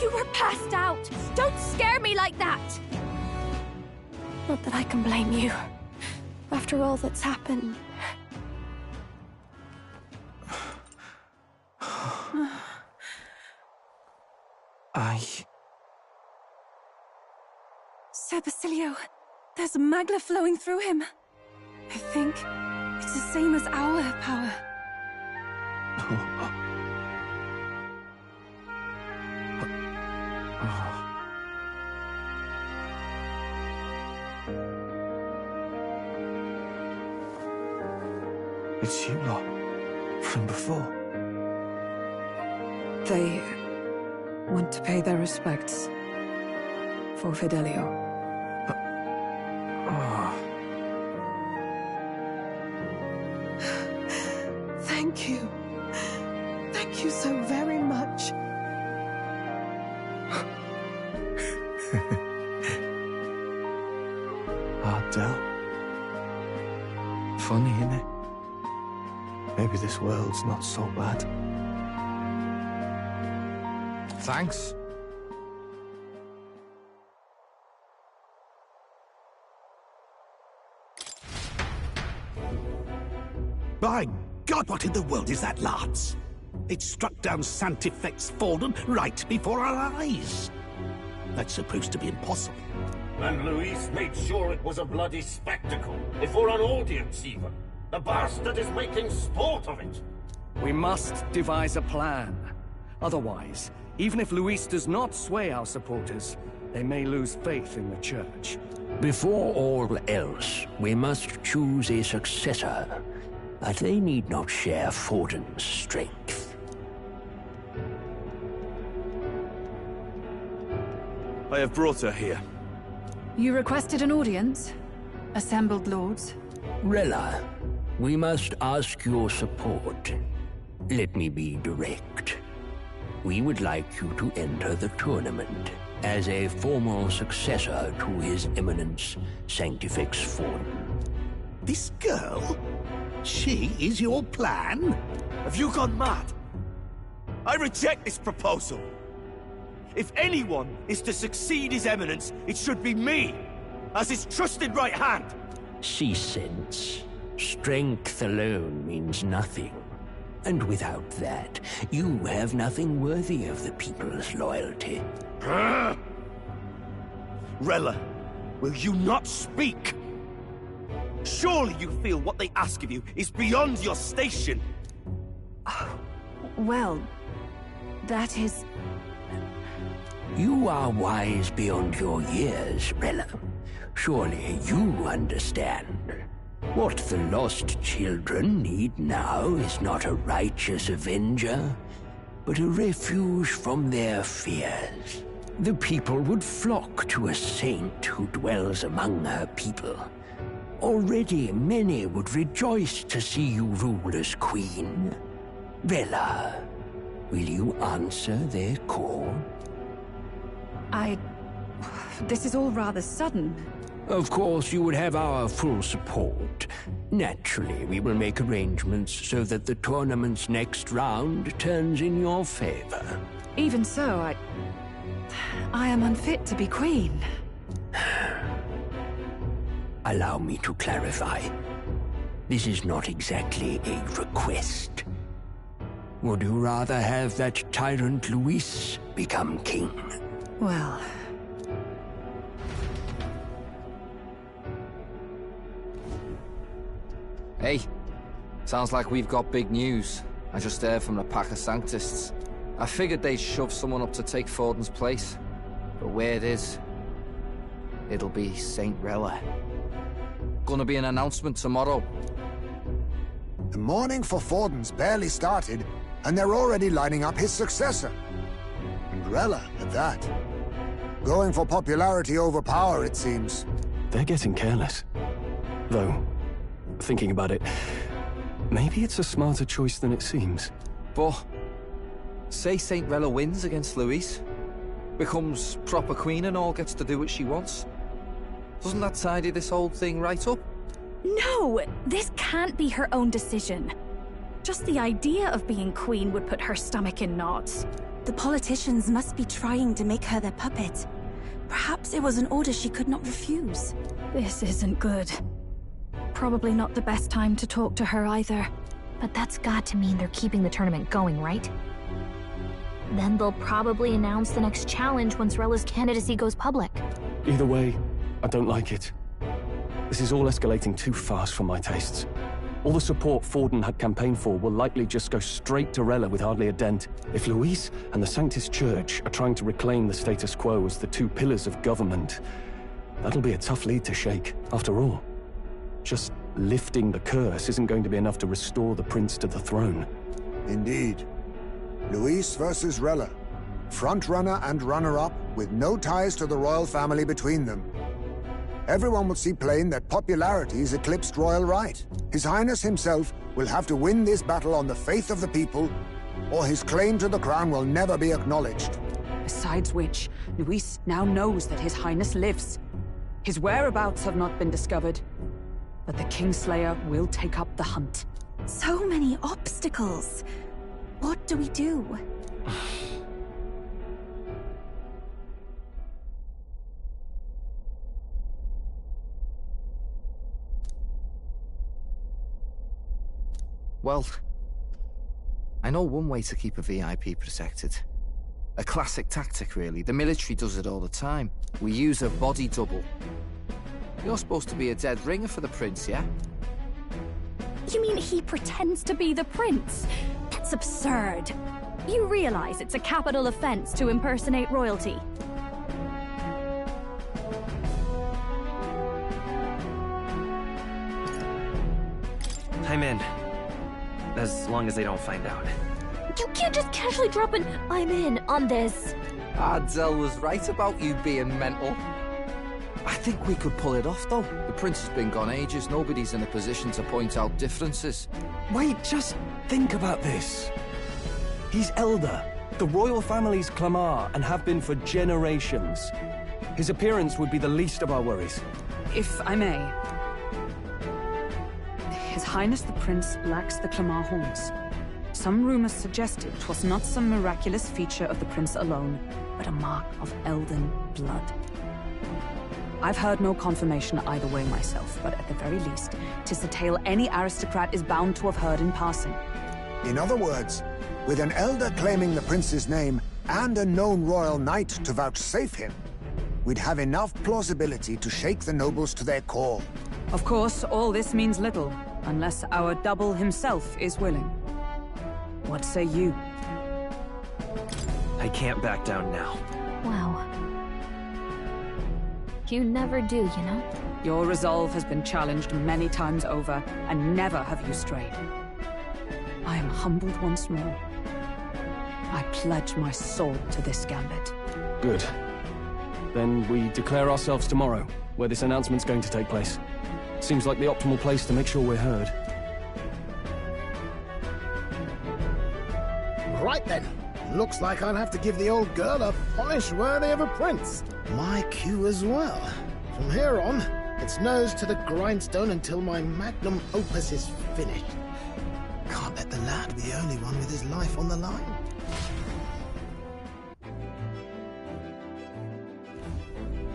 You were passed out! Don't scare me like that! Not that I can blame you. After all that's happened.
Sir Basilio, there's magla flowing through him. I think it's the same as our power.
It's you lot. From before.
They want to pay their respects for Fidelio.
Thank you. Thank you so very much.
Ardell. Funny, innit? Maybe this world's not so bad.
Thanks.
By God, what in the world is that, lads? It struck down Sanctifex Forden right before our eyes. That's supposed to be impossible.
And Luis made sure it was a bloody spectacle, before an audience even. The bastard is making sport of it.
We must devise a plan. Otherwise, even if Luis does not sway our supporters, they may lose faith in the Church.
Before all else, we must choose a successor. But they need not share Forden's strength.
I have brought her here.
You requested an audience? Assembled lords?
Rella, we must ask your support. Let me be direct. We would like you to enter the tournament as a formal successor to His Eminence Sanctifex Forden.
This girl? She is your plan?
Have you gone mad? I reject this proposal. If anyone is to succeed His Eminence, it should be me, as his trusted right hand.
See sense. Strength alone means nothing. And without that, you have nothing worthy of the people's loyalty.
Rella, will you not speak? Surely you feel what they ask of you is beyond your station.
Well, that is...
You are wise beyond your years, Rella. Surely you understand. What the lost children need now is not a righteous avenger, but a refuge from their fears. The people would flock to a saint who dwells among her people. Already many would rejoice to see you rule as queen. Rella, will you answer their call?
This is all rather sudden.
Of course, you would have our full support. Naturally, we will make arrangements so that the tournament's next round turns in your favor.
Even so, I am unfit to be queen.
Allow me to clarify. This is not exactly a request. Would you rather have that tyrant Luis become king?
Well...
Hey, sounds like we've got big news. I just heard from the pack of Sanctists. I figured they'd shove someone up to take Forden's place. But where it is, it'll be Saint Rella. Gonna be an announcement tomorrow.
The mourning for Forden's barely started, and they're already lining up his successor. And Rella, at that. Going for popularity over power, it seems.
They're getting careless. Though, thinking about it, maybe it's a smarter choice than it seems.
But, say Saint Rella wins against Luis, becomes proper queen and all gets to do what she wants. Doesn't that tidy this whole thing right up?
No! This can't be her own decision. Just the idea of being queen would put her stomach in knots.
The politicians must be trying to make her their puppet. Perhaps it was an order she could not refuse.
This isn't good. Probably not the best time to talk to her either.
But that's got to mean they're keeping the tournament going, right? Then they'll probably announce the next challenge once Rella's candidacy goes public.
Either way, I don't like it. This is all escalating too fast for my tastes. All the support Forden had campaigned for will likely just go straight to Rella with hardly a dent. If Luis and the Sanctus Church are trying to reclaim the status quo as the two pillars of government, that'll be a tough lead to shake, after all. Just lifting the curse isn't going to be enough to restore the prince to the throne.
Indeed. Luis versus Rella. Front-runner and runner-up, with no ties to the royal family between them. Everyone will see plain that popularity has eclipsed royal right. His Highness himself will have to win this battle on the faith of the people, or his claim to the crown will never be acknowledged.
Besides which, Luis now knows that His Highness lives. His whereabouts have not been discovered, but the Kingslayer will take up the hunt.
So many obstacles. What do we do?
Well, I know one way to keep a VIP protected. A classic tactic, really. The military does it all the time. We use a body double. You're supposed to be a dead ringer for the prince, yeah?
You mean he pretends to be the prince? That's absurd. You realize it's a capital offense to impersonate royalty.
I'm in. As long as they don't find out.
You can't just casually drop an "I'm in" on this.
Ardell was right about you being mental. I think we could pull it off, though. The prince has been gone ages. Nobody's in a position to point out differences.
Wait, just think about this. He's elder. The royal family's Clamar, and have been for generations. His appearance would be the least of our worries.
If I may. His Highness the Prince lacks the Clamar horns. Some rumors suggested 'twas not some miraculous feature of the prince alone, but a mark of elden blood. I've heard no confirmation either way myself, but at the very least, 'tis a tale any aristocrat is bound to have heard in passing.
In other words, with an elder claiming the prince's name and a known royal knight to vouchsafe him, we'd have enough plausibility to shake the nobles to their core.
Of course, all this means little, unless our double himself is willing. What say you?
I can't back down now.
Wow. You never do, you know?
Your resolve has been challenged many times over, and never have you strayed. I am humbled once more. I pledge my sword to this gambit.
Good. Then we declare ourselves tomorrow, where this announcement's going to take place. Seems like the optimal place to make sure we're heard.
Right then. Looks like I'll have to give the old girl a polish worthy of a prince. My cue as well. From here on, it's nose to the grindstone until my magnum opus is finished. Can't let the lad be the only one with his life on the line.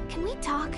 Can we talk?